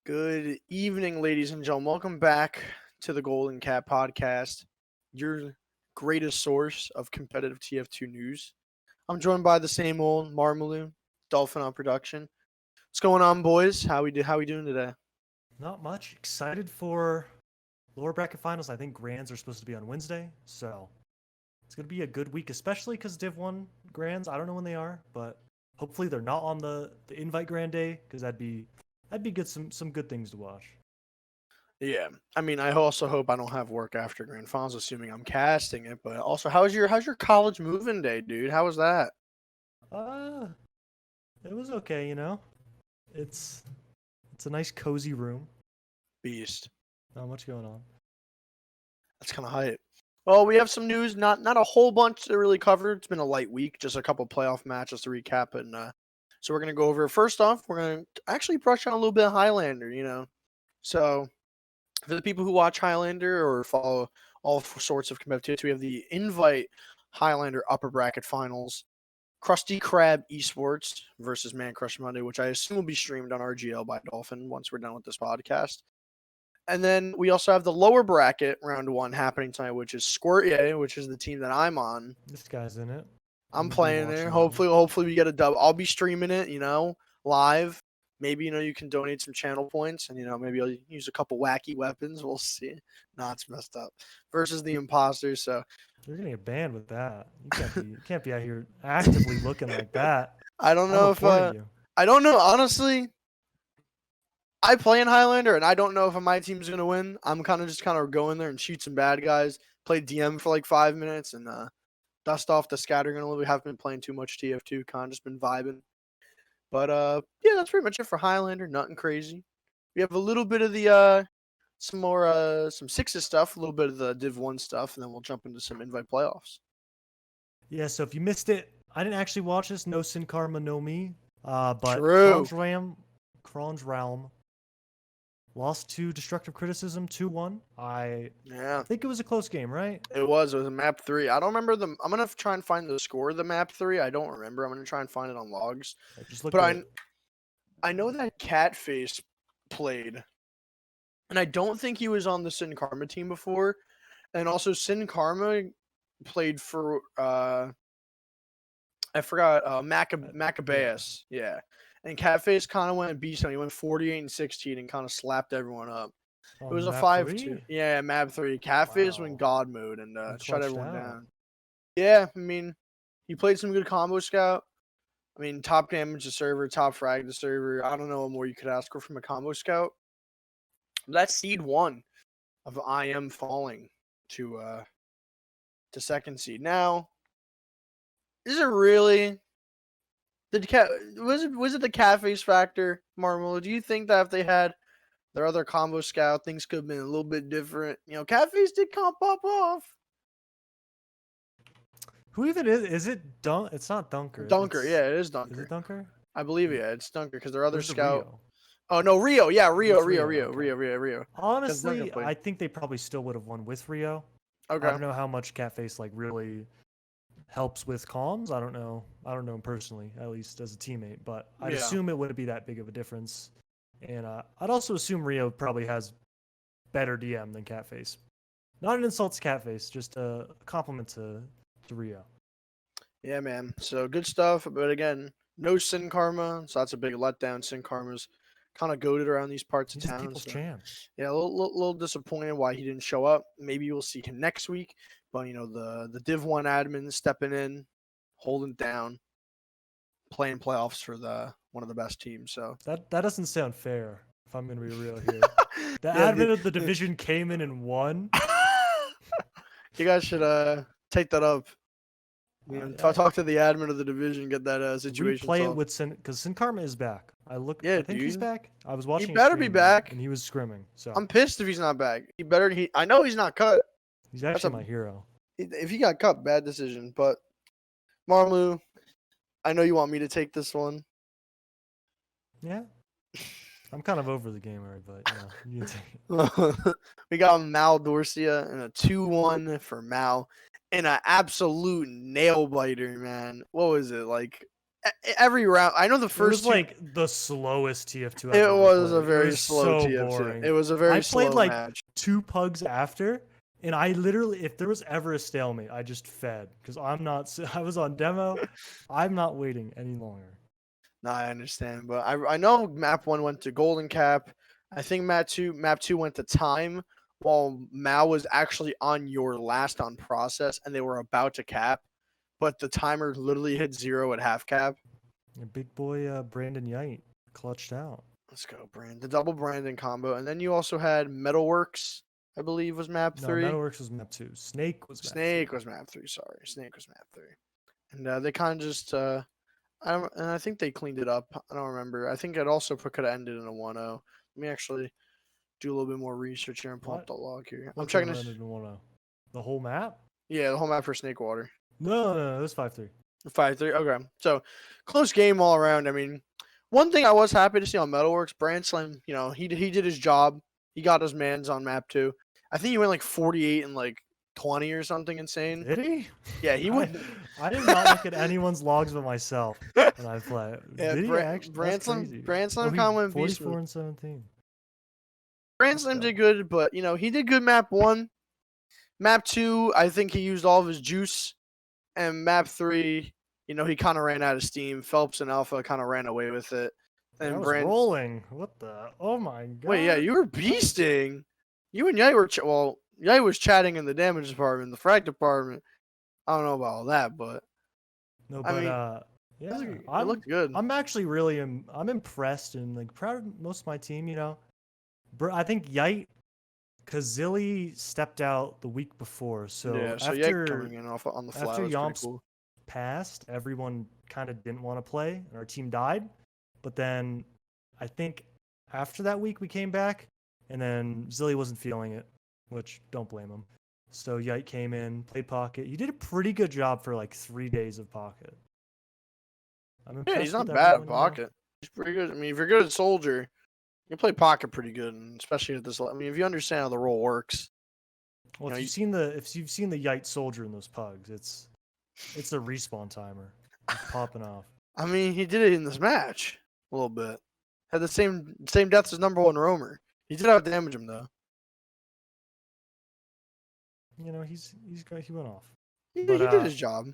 Good evening, ladies and gentlemen. Welcome back to the Golden Cat Podcast, your greatest source of competitive TF2 news. I'm joined by the same old marmaloo, Dolphin on production. What's going on, boys? How we doing today? Not much. Excited for lower bracket finals. I think grands are supposed to be on Wednesday, so it's gonna be a good week, especially because Div 1 grands. I don't know when they are, but hopefully they're not on the invite grand day because that'd be good. Some good things to watch. Yeah, I mean, I also hope I don't have work after grand finals, assuming I'm casting it. But also, how's your college moving day, dude? How was that? Uh, it was okay, you know. It's it's a nice cozy room. Beast. Not much going on. That's kind of hype. Well, we have some news. Not a whole bunch to really cover. It's been a light week, just a couple playoff matches to recap, and so we're gonna go over. First off, we're gonna actually brush on a little bit of Highlander. So for the people who watch Highlander or follow all sorts of competitive, we have the Invite Highlander Upper Bracket Finals. Krusty Krab Esports versus Man Crush Monday, which I assume will be streamed on RGL by Dolphin once we're done with this podcast. And then we also have the lower bracket round one happening tonight, which is Squirtye, which is the team that I'm on. This guy's in it. I'm We've been playing there. watching that Hopefully we get a dub. I'll be streaming it, live. Maybe you can donate some channel points, and maybe I'll use a couple wacky weapons. We'll see. Nah, it's messed up. Versus the imposters. So You're gonna get banned with that. You can't be out here actively looking like that. I don't I'm know if reporting you. I don't know honestly. I play in Highlander, and I don't know if my team's gonna win. I'm kind of going there and shoot some bad guys. Play DM for like 5 minutes and dust off the scattergun a little bit. Haven't been playing too much TF2. Kind of just been vibing. But yeah, that's pretty much it for Highlander. Nothing crazy. We have a little bit of the some sixes stuff, a little bit of the Div 1 stuff, and then we'll jump into some invite playoffs. Yeah, so if you missed it, I didn't actually watch this. No Sin Karma, no me. But True. Kron's Realm lost to Destructive Criticism 2-1. I Yeah, think it was a close game, right? it was. It was a map 3. I don't remember the. I'm gonna try and find the score of the map 3. I don't remember. I'm gonna try and find it on logs. Just look But at I know that Catface played, and I don't think he was on the Sin Karma team before. And also Sin Karma played for I forgot Maccabeus. Yeah. And Catface kind of went beast on. He went 48-16 and kind of slapped everyone up. It was a map 5-2. 3. Yeah, map 3. Catface went Wow. god mode and And shut clutched everyone out. down. Yeah, I mean, he played some good combo scout. I mean, top damage the server, top frag the server. I don't know what more you could ask for from a combo scout. That's seed 1 of I am falling to second seed. Now, is it really was it the Catface factor, Marmaloo? Do you think that if they had their other combo scout, things could have been a little bit different? Catface did comp pop off. Who even is? Is it Dunk? It's not Dunker. Dunker, yeah, it is Is Dunker. it Dunker? I believe it's Dunker because their other Where's the scout. Rio? Oh no, Rio. Yeah, Rio. Okay. Honestly, Dunker played. I think they probably still would have won with Rio. Okay. I don't know how much Catface really helps with comms. I don't know him personally, at least as a teammate, but I'd assume it wouldn't be that big of a difference. And I'd also assume Rio probably has better DM than Catface. Not an insult to Catface, just a compliment to Rio. Yeah, man. So good stuff, but again, no Sin Karma, so that's a big letdown. Sin Karma's kind of goaded around these parts of He's town. people's So. champ. Yeah, a little disappointed why he didn't show up. Maybe we'll see him next week. But the Div 1 admin stepping in, holding it down, playing playoffs for the one of the best teams. So That doesn't sound fair, if I'm gonna be real here. The Yeah, admin of the division came in and won. you guys should take that up. Talk to the admin of the division, get that situation Replay it solved. with Sin, because Sin Karma is back. Yeah, I think he's dude. back. I was watching. He better be back. and he was scrimming. So I'm pissed if he's not back. I know he's not cut. he's actually my hero. If he got cut, bad decision. But Marmaloo, I know you want me to take this one. Yeah. I'm kind of over the gamer, but you can take it. We got Mal Dorsia and a 2-1 for Mal. And an absolute nail biter, man. What was it? Like every round. I know the It first was two. like the slowest TF2 I've It ever was a played. It very was slow so TF2. boring. It was a I very played slow like match. 2 pugs after, and I literally, if there was ever a stalemate, I just fed because I'm not. I was on demo. I'm not waiting any longer. No, I understand, but I know map 1 went to Golden Cap. I think map 2 went to Time, while Mal was actually on your last on process, and they were about to cap, but the timer literally hit 0 at half cap. Your big boy Brandon Yite clutched out. Let's go, Brand. The double Brandon combo, and then you also had Metalworks, I believe, was map No, 3. Metalworks was map 2. Snake was map 3. Snake was map 3. Sorry, Snake was map 3, and they kind of just I think they cleaned it up. I don't remember. I think it also could have ended in a 1-0. Let me actually do a little bit more research here and pull up What? the log here. I'm What checking could've this. ended in 1-0? The whole map? Yeah, the whole map for Snake Water. No, it was 5-3. 5-3. Okay, so close game all around. I mean, one thing I was happy to see on Metalworks, Brandslam, he did his job. He got his mans on map 2. I think he went like 48 and like 20 or something insane. Did he? Yeah, he went. I did not look at anyone's logs but myself when I play. Yeah, Did he actually? That's crazy. Brandslam Oh, kind of went beast 44 mode. and 17. Brandslam did good, but he did good map 1. Map 2, I think he used all of his juice, and map 3, he kind of ran out of steam. Phelps and Alpha kind of ran away with it. I And was rolling. What the? Oh my god. Wait, yeah, you were beasting. You and Yai were Yai was chatting in the damage department, the frag department. I don't know about all that, but No, I but mean, yeah, it looked good. I'm actually really I'm impressed and like proud of most of my team. I think Yite, because Zilly stepped out the week before, so Yeah, so Yai coming in off on the fly after was pretty Yomps cool. passed, everyone kind of didn't want to play, and our team died. But then I think after that week we came back, and then Zilly wasn't feeling it, which don't blame him. So Yite came in, played Pocket. He did a pretty good job for like 3 days of Pocket. Yeah, he's not bad at Pocket. He's pretty good. I mean, if you're good at Soldier, you can play Pocket pretty good, and especially at this. I mean, if you understand how the role works. Well, if you've seen the Yite Soldier in those pugs, it's a respawn timer. It's popping off. I mean, he did it in this match a little bit. Had the same deaths as number 1 roamer. He did out damage him though. He went off. He did his job.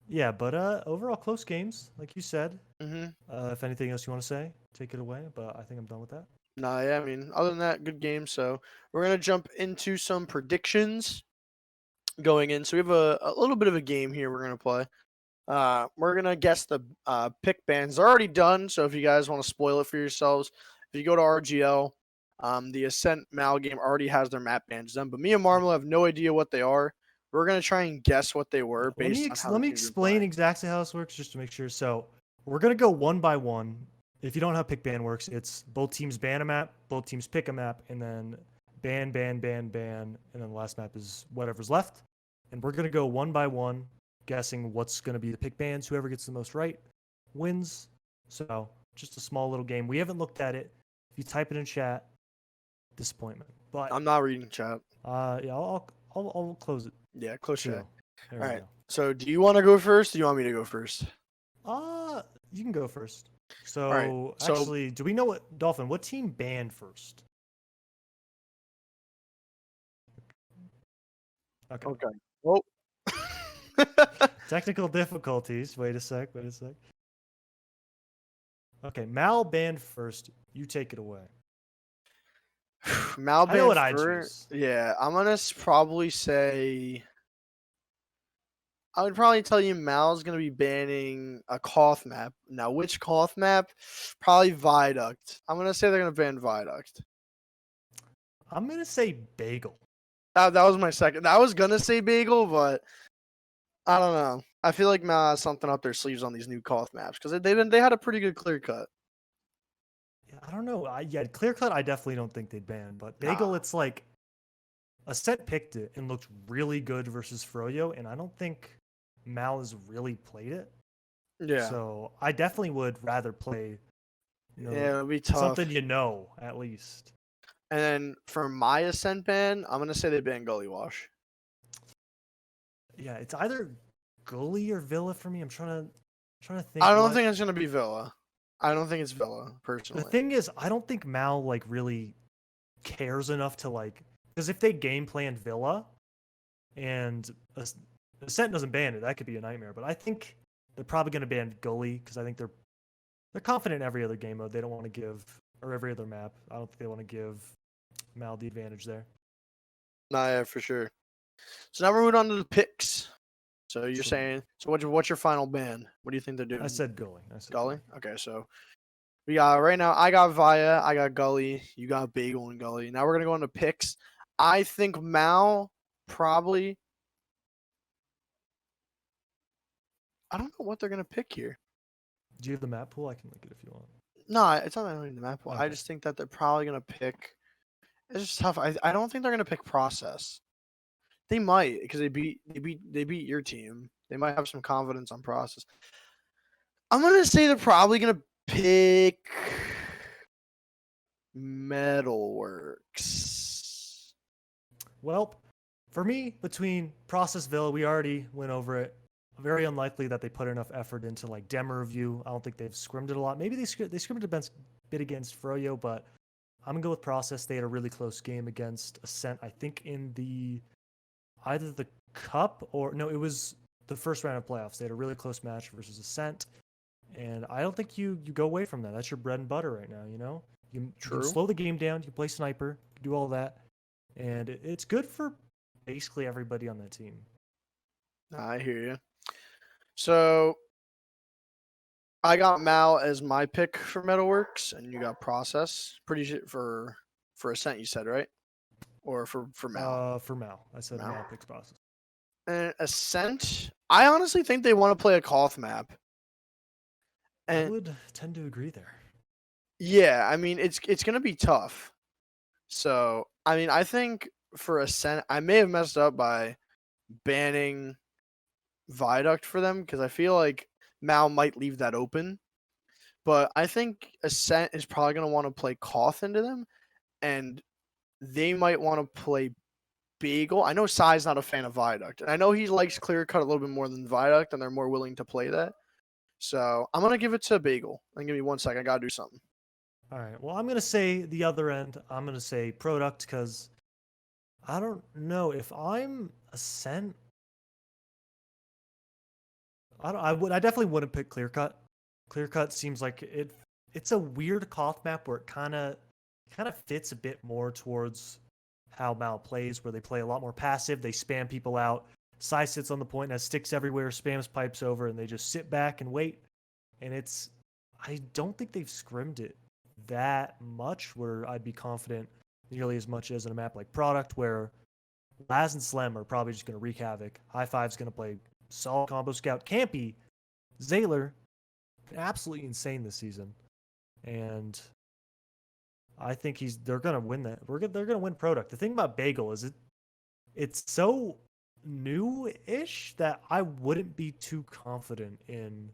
Yeah, but overall close games, like you said. Mm-hmm. If anything else you want to say, take it away. But I think I'm done with that. Nah, yeah, I mean, other than that, good game. So we're gonna jump into some predictions going in. So we have a little bit of a game here we're gonna play. We're gonna guess the pick bands. They're already done, so if you guys want to spoil it for yourselves, if you go to RGL, the Ascent Mal game already has their map bands done. But me and Marmaloo have no idea what they are. We're gonna try and guess what they were based on how. Let me explain exactly how this works, just to make sure. So we're gonna go one by one. If you don't know how pick ban works, it's both teams ban a map, both teams pick a map, and then ban, and then the last map is whatever's left. And we're gonna go one by one, guessing what's gonna be the pick bans. Whoever gets the most right wins. So just a small little game. We haven't looked at it. If you type it in chat, disappointment. But I'm not reading chat. Yeah, I'll close it. Yeah, close chat. All right. So do you want to go first? Or do you want me to go first? You can go first. So, right. Actually, do we know what team banned first? Okay. Well, technical difficulties. Wait a sec. Okay, Mal banned first. You take it away. Mal banned I know what I choose. Yeah, I'm gonna probably say. I would probably tell you Mal's going to be banning a Koth map. Now, which Koth map? Probably Viaduct. I'm going to say they're going to ban Viaduct. I'm going to say Bagel. That was my second. I was going to say Bagel, but I don't know. I feel like Mal has something up their sleeves on these new Koth maps because they had a pretty good clear cut. Yeah, I don't know. Clear cut, I definitely don't think they'd ban. But Bagel, It's like Ascent picked it and looked really good versus Froyo, and I don't think Mal has really played it. Yeah. So I definitely would rather play it'll be tough. Something at least. And then for my Ascent ban, I'm going to say they ban Gully Wash. Yeah, it's either Gully or Villa for me. I'm trying trying to think. I don't think it's gonna be Villa. I don't think it's Villa The personally. thing is, I don't think Mal like really cares enough to like, because if they game plan Villa and Ascent doesn't ban it, that could be a nightmare. But I think they're probably going to ban Gully because I think they're confident in every other game mode. They don't want to give, or every other map. I don't think they want to give Mal the advantage there. Nah, yeah, for sure. So now we're moving on to the picks. So you're saying, so what's your final ban? What do you think they're doing? I said Gully. Gully? Okay, so we got right now. I got Via, I got Gully, you got Bagel and Gully. Now we're gonna go into picks. I think Mal probably. I don't know what they're gonna pick here. Do you have the map pool? I can link it if you want. No, it's not really the map pool. Okay. I just think that they're probably gonna pick. It's just tough. I don't think they're gonna pick Process. They might because they beat your team. They might have some confidence on Process. I'm gonna say they're probably gonna pick Metalworks. Well, for me, between Process Villa, we already went over it. Very unlikely that they put enough effort into like demo review. I don't think they've scrimmed it a lot. Maybe they scrimmed a bit against Froyo, but I'm gonna go with Process. They had a really close game against Ascent. I think in either the cup or no, it was the first round of playoffs. They had a really close match versus Ascent, and I don't think you go away from that. That's your bread and butter right now. You know, you can slow the game down. You can play sniper, you can do all that, and it's good for basically everybody on that team. I hear you. So I got Mal as my pick for Metalworks, and you got Process. Pretty shit for Ascent, you said, right? Or for Mal? For Mal, I said Mal picks Process. And Ascent, I honestly think they want to play a Koth map. And I would tend to agree there. yeah, I mean it's gonna be tough. So I mean I think for Ascent, I may have messed up by banning Viaduct for them because I feel like Mal might leave that open. But I think Ascent is probably gonna want to play Koth into them, and they might want to play Bagel. I know Sai's not a fan of Viaduct, and I know he likes Clear Cut a little bit more than Viaduct, and they're more willing to play that. So I'm gonna give it to Bagel. And give me 1 second. I gotta do something. All right. Well, I'm gonna say the other end. I'm gonna say Product because I don't know if I'm Ascent. I definitely wouldn't pick Clear Cut. Clear Cut seems like it's a weird Koth map where it kind of fits a bit more towards how Mal plays, where they play a lot more passive. They spam people out. Sai sits on the point, has sticks everywhere, spams pipes over, and they just sit back and wait. And I don't think they've scrimmed it that much where I'd be confident nearly as much as in a map like Product, where Laz and Slem are probably just going to wreak havoc. High Five's going to play solid combo scout. Campy, Zayler, absolutely insane this season. And I think they're going to win that. They're going to win Product. The thing about Bagel is it's so new-ish that I wouldn't be too confident in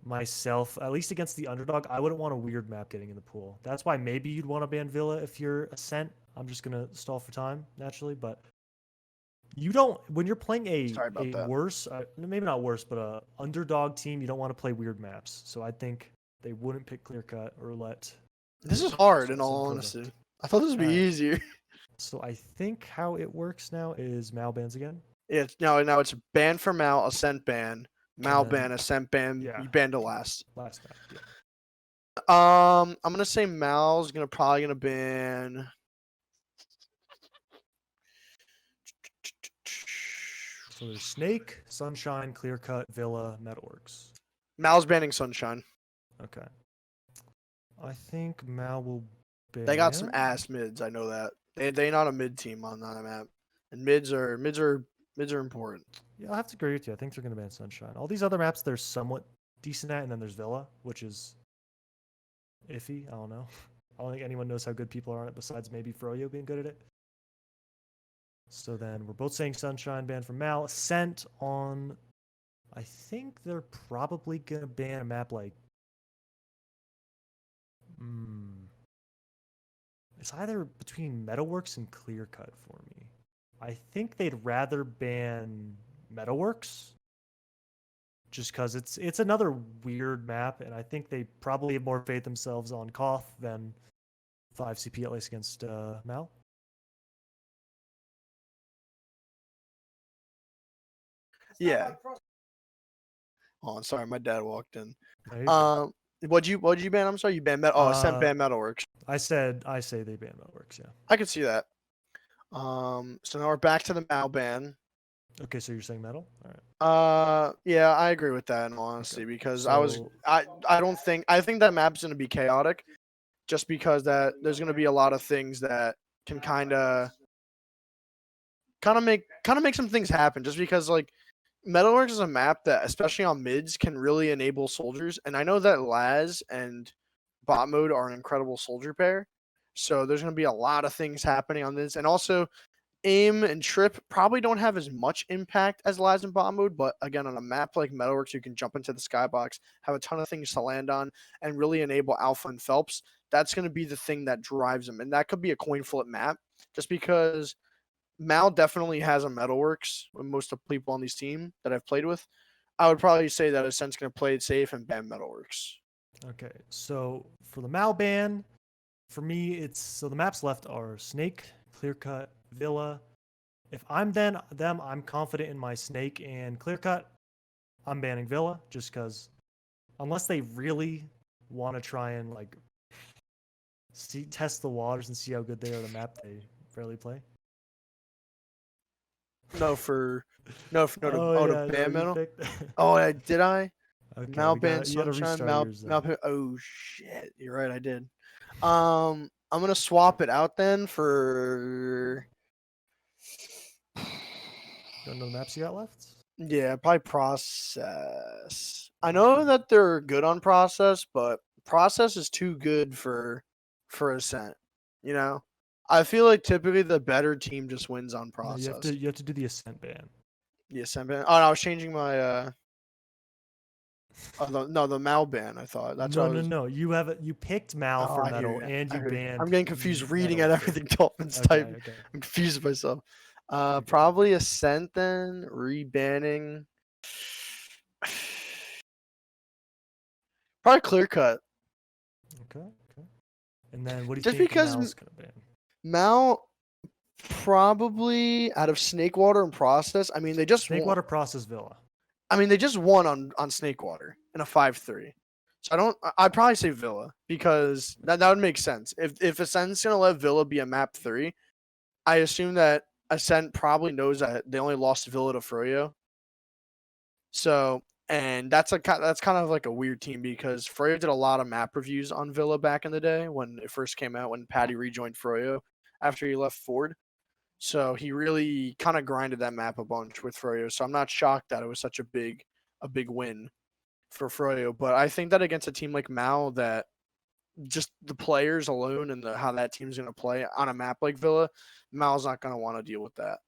myself, at least against the underdog. I wouldn't want a weird map getting in the pool. That's why maybe you'd want to ban Villa if you're Ascent. I'm just going to stall for time, naturally, but you don't, when you're playing a worse, maybe not worse, but a underdog team, you don't want to play weird maps. So I think they wouldn't pick Clear Cut or let. This is hard, in all honesty. I thought this would be easier. So I think how it works now is Mal bans again. Yeah, now it's ban for Mal, Ascent ban, Mal ban, Ascent ban. You ban to last. Last map. Yeah. I'm gonna say Mal's probably gonna ban. So there's Snake, Sunshine, Clear Cut, Villa, Metalworks. Mal's banning Sunshine. Okay. I think Mal will ban. They got some ass mids. I know that. They not a mid team on that map, and mids are important. Yeah, I'll have to agree with you. I think they're gonna ban Sunshine. All these other maps they're somewhat decent at, and then there's Villa, which is iffy. I don't know. I don't think anyone knows how good people are on it besides maybe Froyo being good at it. So then we're both saying Sunshine ban from Mal. Ascent on. I think they're probably gonna ban a map like. It's either between Metalworks and Clear Cut for me. I think they'd rather ban Metalworks just because it's another weird map, and I think they probably have more faith themselves on Koth than 5CP, at least against Mal. Yeah. Oh, I'm sorry, my dad walked in. No, What'd you ban? I'm sorry, you banned Metal. Oh, Ascent ban Metalworks. I say they ban Metalworks. Yeah. I could see that. So now we're back to the Mal ban. Okay, so you're saying Metal? All right. Yeah, I agree with that in all honesty because I think that map's gonna be chaotic, just because that there's gonna be a lot of things that can kind of make some things happen. Just because like Metalworks is a map that, especially on mids, can really enable soldiers, and I know that Laz and bot mode are an incredible soldier pair. So there's gonna be a lot of things happening on this, and also aim and trip probably don't have as much impact as Laz and bot mode, but again, on a map like Metalworks, you can jump into the skybox, have a ton of things to land on, and really enable Alpha and Phelps. That's going to be the thing that drives them, and that could be a coin flip map, just because Mal definitely has a Metalworks with most of the people on these team that I've played with. I would probably say that Ascent's going to play it safe and ban Metalworks. Okay, so for the Mal ban, for me, so the maps left are Snake, Clearcut, Villa. If I'm them, I'm confident in my Snake and Clearcut. I'm banning Villa just because, unless they really want to try and like test the waters and see how good they are at a map they rarely play. To ban Metal. Did I? Okay, Mal ban you gotta Sunshine. restart Oh shit! You're right. I did. I'm gonna swap it out then for. Don't know the maps you got left? Yeah, probably process. I know that they're good on process, but process is too good for Ascent. You know, I feel like typically the better team just wins on No, process. you have to do the Ascent ban. The Ascent ban. Oh, no, I was changing my. The Mal ban. I thought that's what I was. No. You picked Mal for Metal and you banned. I'm getting confused reading at Metal everything Dolphins type. Okay. I'm confused myself. Okay. Probably Ascent then rebanning. Probably Clear Cut. Okay. And then what do you Just think because Mal's gonna ban? Mal probably out of Snakewater and Process. I mean, they just won. Snakewater Process Villa. I mean, they just won on Snakewater in a 5-3. So I'd probably say Villa because that would make sense. If Ascent's gonna let Villa be a map 3, I assume that Ascent probably knows that they only lost Villa to Froyo. So, and that's kind of like a weird team because Froyo did a lot of map reviews on Villa back in the day when it first came out, when Patty rejoined Froyo after he left Ford. So he really kind of grinded that map a bunch with Froyo. So I'm not shocked that it was such a big win for Froyo. But I think that against a team like Mal, that just the players alone and how that team's going to play on a map like Villa, Mal's not going to want to deal with that.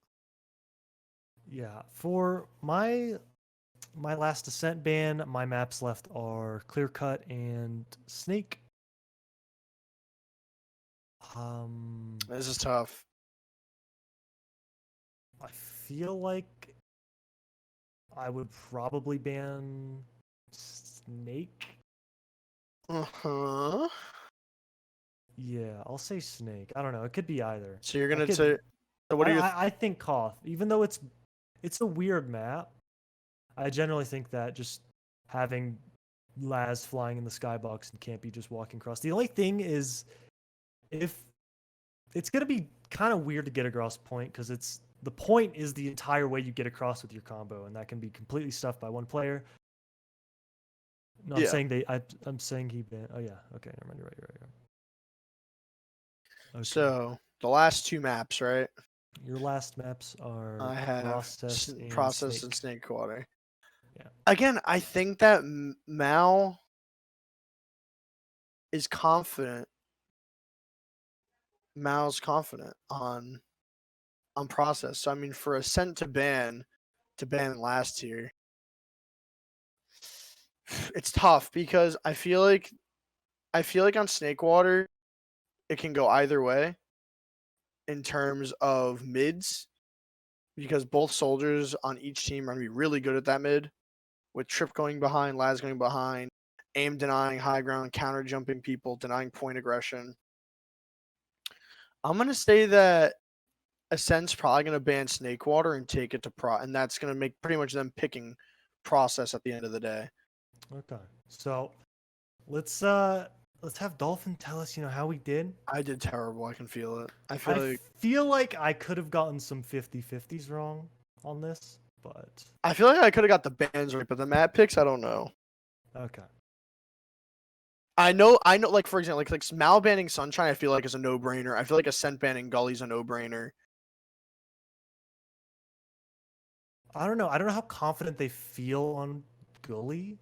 Yeah, for my last Ascent ban, my maps left are Clearcut and Snake. This is tough. I feel like I would probably ban Snake. Uh-huh. Yeah, I'll say Snake. I don't know. It could be either. So you're gonna say, so what do you? I think Koth, even though it's a weird map, I generally think that just having Laz flying in the skybox and can't be just walking across. The only thing is, if it's gonna be kind of weird to get across point because the point is the entire way you get across with your combo, and that can be completely stuffed by one player. No, I'm saying I'm saying he banned. Oh yeah, okay, never mind. You're right. Okay. So the last two maps, right? Your last maps are I have Process and Snakewater. Yeah. Again, I think that Mal is confident. Mal's confident on Process. So I mean, for Ascent to ban last tier, it's tough because I feel like on Snakewater, it can go either way in terms of mids, because both soldiers on each team are going to be really good at that mid. with Trip going behind, Laz going behind, aim denying high ground, counter jumping people, denying point aggression. I'm gonna say that Ascent's probably gonna ban Snake Water and take it to Pro, and that's gonna make pretty much them picking process at the end of the day. Okay, so let's have Dolphin tell us, how we did. I did terrible. I can feel it. I feel like I could have gotten some 50-50s wrong on this, but I feel like I could have got the bans right, but the map picks, I don't know. Okay. I know. Like for example, like Mal banning Sunshine, I feel like is a no-brainer. I feel like Ascent banning Gully's a no-brainer. I don't know. I don't know how confident they feel on Gully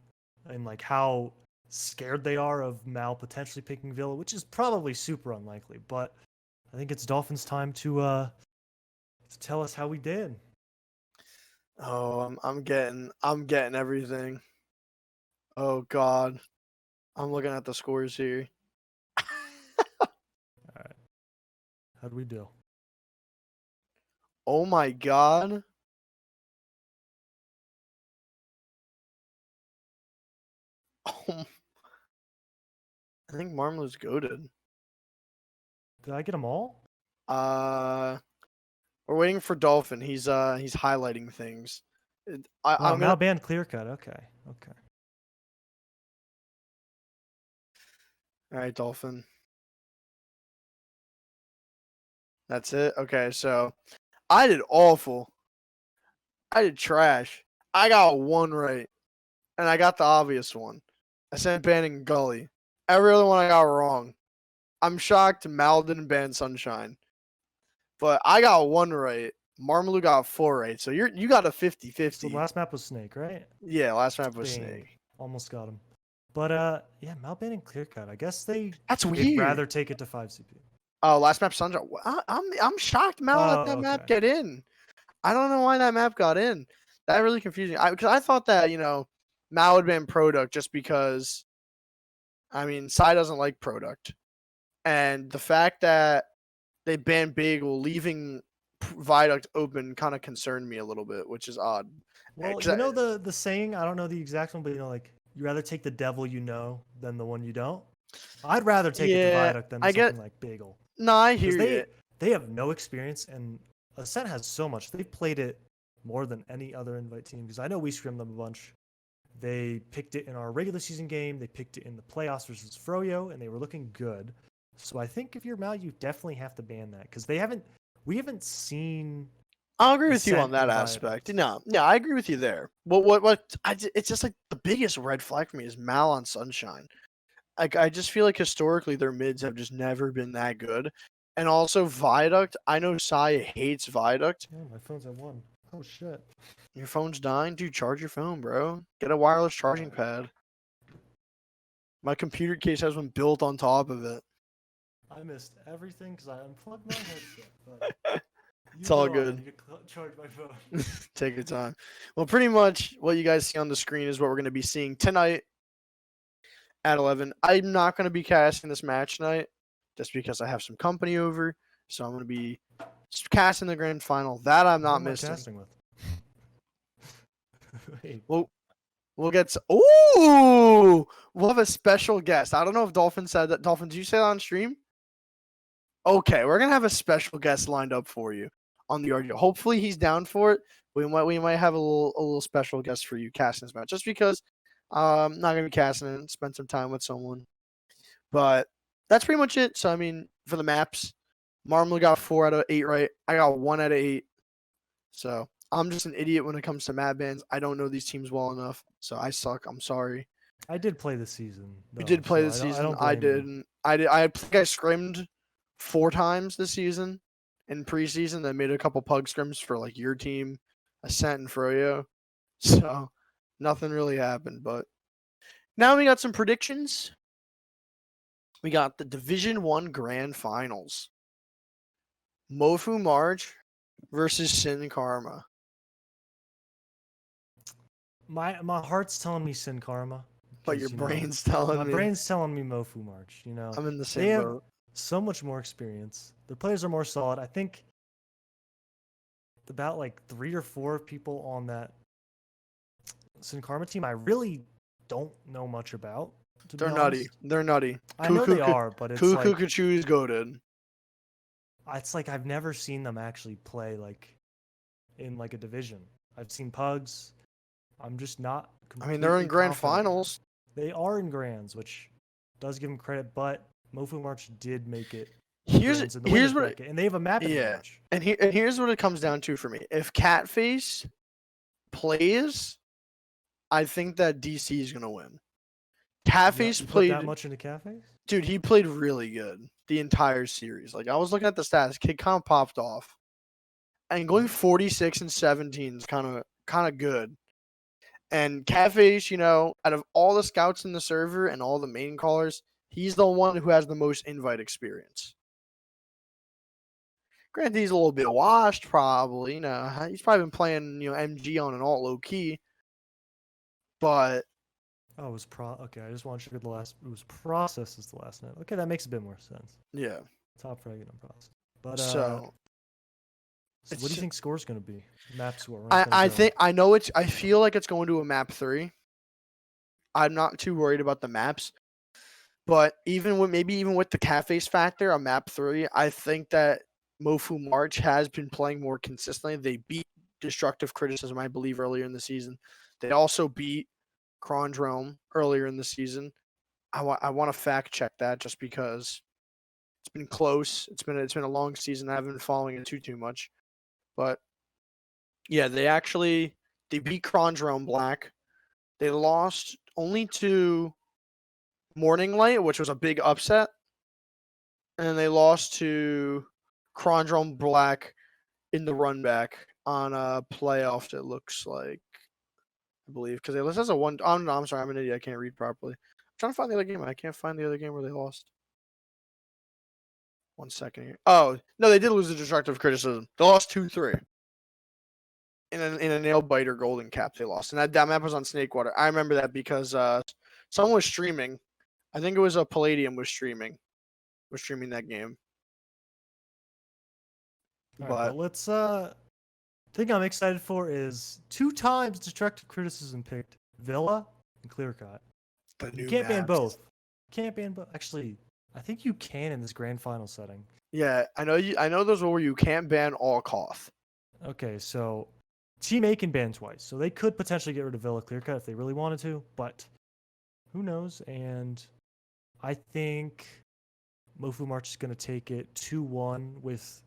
and like how scared they are of Mal potentially picking Villa, which is probably super unlikely. But I think it's Dolphins' time to tell us how we did. Oh, I'm getting everything. Oh God, I'm looking at the scores here. All right, how'd we do? Oh my God. Oh, I think Marmaloo's goated. Did I get them all? We're waiting for Dolphin. He's highlighting things. I'm Mal banned clear cut. Okay. All right, Dolphin. That's it. Okay, so I did awful. I did trash. I got one right, and I got the obvious one. Ascent banning Gully. Every other one I got wrong. I'm shocked Mal didn't ban Sunshine. But I got one right. Marmaloo got 4 right. So you got a 50-50. So last map was Snake, right? Yeah, last map was Snake. Almost got him. But yeah, Mal banning clear cut. I guess they'd weird. rather take it to 5 CP. Oh, last map Sunshine. I'm shocked Mal let that map get in. I don't know why that map got in. That really confusing. Because I thought that, Mal would ban Product just because, Sai doesn't like Product. And the fact that they banned Bagel, leaving Viaduct open kind of concerned me a little bit, which is odd. Well, the saying, I don't know the exact one, but like, you rather take the devil you know than the one you don't. I'd rather take it to Viaduct than something like Bagel. No, I hear you. They have no experience, and Ascent has so much. They've played it more than any other invite team, because I know we scrimmed them a bunch. They picked it in our regular season game. They picked it in the playoffs versus Froyo, and they were looking good. So I think if you're Mal, you definitely have to ban that, because we haven't seen. I'll agree with you on that aspect. No, I agree with you there. It's just like the biggest red flag for me is Mal on Sunshine. Like I just feel like historically their mids have just never been that good. And also Viaduct, I know Sai hates Viaduct. Yeah, my phone's at 1. Oh shit. Your phone's dying? Dude, charge your phone, bro. Get a wireless charging pad. My computer case has one built on top of it. I missed everything because I unplugged my headset. But it's all good. I need to charge my phone. Take your time. Well, pretty much what you guys see on the screen is what we're going to be seeing tonight at 11. I'm not going to be casting this match tonight just because I have some company over. So I'm going to be casting the grand final. That I'm not missing. Casting with? We'll get we'll have a special guest. I don't know if Dolphin said that. Dolphin, did you say that on stream? Okay, we're gonna have a special guest lined up for you on the RGL. Hopefully he's down for it. We might have a little special guest for you casting this match, just because I'm not gonna be casting it and spend some time with someone. But that's pretty much it. So for the maps, Marmaloo got 4 out of 8 right. I got 1 out of 8. So I'm just an idiot when it comes to map bans. I don't know these teams well enough, so I suck. I'm sorry. I did play this season. You did play this season. I didn't. I think I scrimmed 4 times this season in preseason. I made a couple pug scrims for like your team, Ascent and Froyo. So nothing really happened. But now we got some predictions. We got the Division 1 Grand Finals. Mofu Marge versus Sin Karma. My heart's telling me Sin Karma. But your brain's telling me. My brain's telling me Mofu March. I'm in the same boat. Have so much more experience. The players are more solid. I think about like 3 or 4 people on that Sin Karma team, I really don't know much about. To They're be nutty. honest. They're nutty. I know they are, but it's like Kukukachu is goated. It's like I've never seen them actually play like in like a division. I've seen Pugs. I'm just not. I mean, they're in grand confident. finals. They are in grands, which does give them credit. But Mofu March did make it. Here's what bracket, and they have a map advantage. And here's what it comes down to for me. If Catface plays, I think that DC is gonna win. Catface played that much into Catface? Dude, he played really good the entire series. Like I was looking at the stats, kid kind of popped off, and going 46 and 17 is kind of good. And Catface, you know, out of all the scouts in the server and all the main callers, he's the one who has the most invite experience. Granted, he's a little bit washed, probably. You know, he's probably been playing, MG on an alt low key. But it was okay. I just want you to get the last. It was process is the last note. Okay, that makes a bit more sense. Yeah. Top fragment on process. But so what do you think score's going to be? Map score. I feel like it's going to a map 3. I'm not too worried about the maps. But even with the Catface factor on map 3, I think that Mofu March has been playing more consistently. They beat Destructive Criticism, I believe, earlier in the season. They also beat Crondrome earlier in the season. I want to fact check that just because it's been close. It's been a long season. I haven't been following it too much. But yeah, they beat Crondrome Black. They lost only to Morning Light, which was a big upset. And they lost to Crondrome Black in the run back on a playoff, it looks like. I believe. Because they list as a one. Oh, no, I'm sorry. I'm an idiot. I can't read properly. I'm trying to find the other game. I can't find the other game where they lost. 1 second here. Oh, no, they did lose the Destructive Criticism. They lost 2-3. In a nail biter golden cap, they lost. And that map was on Snakewater. I remember that because someone was streaming. I think it was a Palladium was streaming that game. But let's thing I'm excited for is 2 times Destructive Criticism picked Villa and Clearcut. You can't ban both. Can't ban both. Actually, I think you can in this grand final setting. Yeah, I know those where you can't ban all Koth. Okay, so Team A can ban twice. So they could potentially get rid of Villa Clearcut if they really wanted to, but who knows? And I think Mofu March is going to take it 2-1 with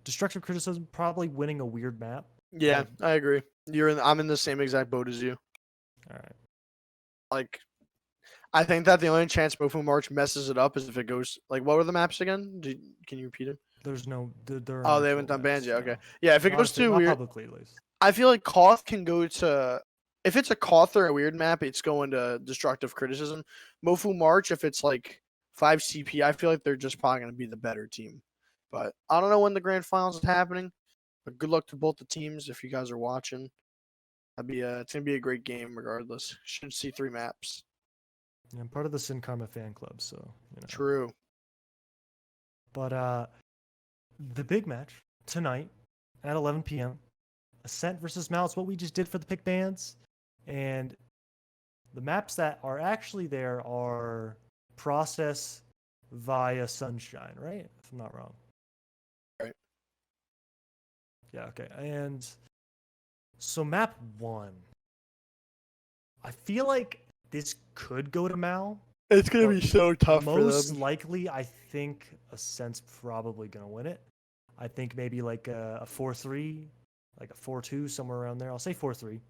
Destructive Criticism probably winning a weird map. Yeah, I agree. I'm in the same exact boat as you. All right. Like, I think that the only chance Mofu March messes it up is if it goes what were the maps again? Can you repeat it? There's no. They haven't done bans yet. Okay. Yeah, if it goes too weird, publicly at least. I feel like Koth can go to. If it's a Koth or a weird map, it's going to Destructive Criticism. Mofu March, if it's like 5 CP, I feel like they're just probably going to be the better team. But I don't know when the grand finals is happening. But good luck to both the teams if you guys are watching. It's gonna be a great game regardless. Should see 3 maps. Yeah, I'm part of the Sin Karma fan club, so True. But the big match tonight at 11 p.m. Ascent versus Malice. What we just did for the pick bans, and the maps that are actually there are Process via Sunshine, right? If I'm not wrong. Right. Yeah. Okay. And so map 1, I feel like this could go to Mal. It's gonna be so tough for them. Most likely, I think Ascent's probably gonna win it. I think maybe like a 4-3, like a 4-2, somewhere around there. I'll say 4-3.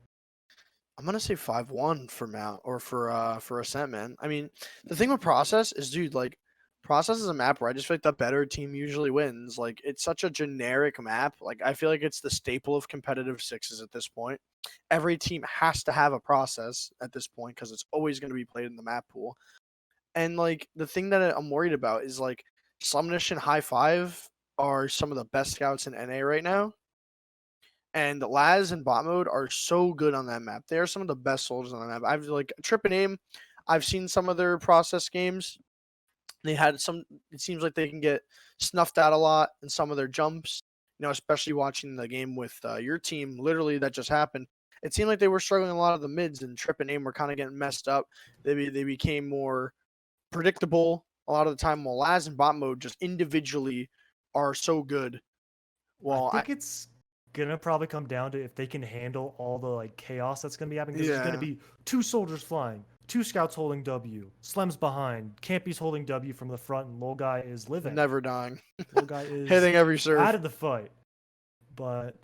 I'm gonna say 5-1 for Mount or for Ascent, man. I mean, the thing with Process is, dude, like Process is a map where I just feel like the better team usually wins. Like it's such a generic map. Like I feel like it's the staple of competitive sixes at this point. Every team has to have a Process at this point because it's always going to be played in the map pool. And like the thing that I'm worried about is like Slumnish and High Five are some of the best scouts in NA right now. And Laz and Bot Mode are so good on that map. They are some of the best soldiers on that map. I've like Trip and Aim. I've seen some of their Process games. They had some. It seems like they can get snuffed out a lot in some of their jumps. Especially watching the game with your team. Literally, that just happened. it seemed like they were struggling a lot of the mids, and Trip and Aim were kind of getting messed up. They became more predictable a lot of the time, while Laz and bot mode just individually are so good. Well, I think it's gonna probably come down to if they can handle all the like chaos that's gonna be happening. Because there's gonna be 2 soldiers flying, 2 scouts holding W, Slem's behind, Campy's holding W from the front, and Lil Guy is living. never dying. Lil Guy is hitting every serve. out of the fight. But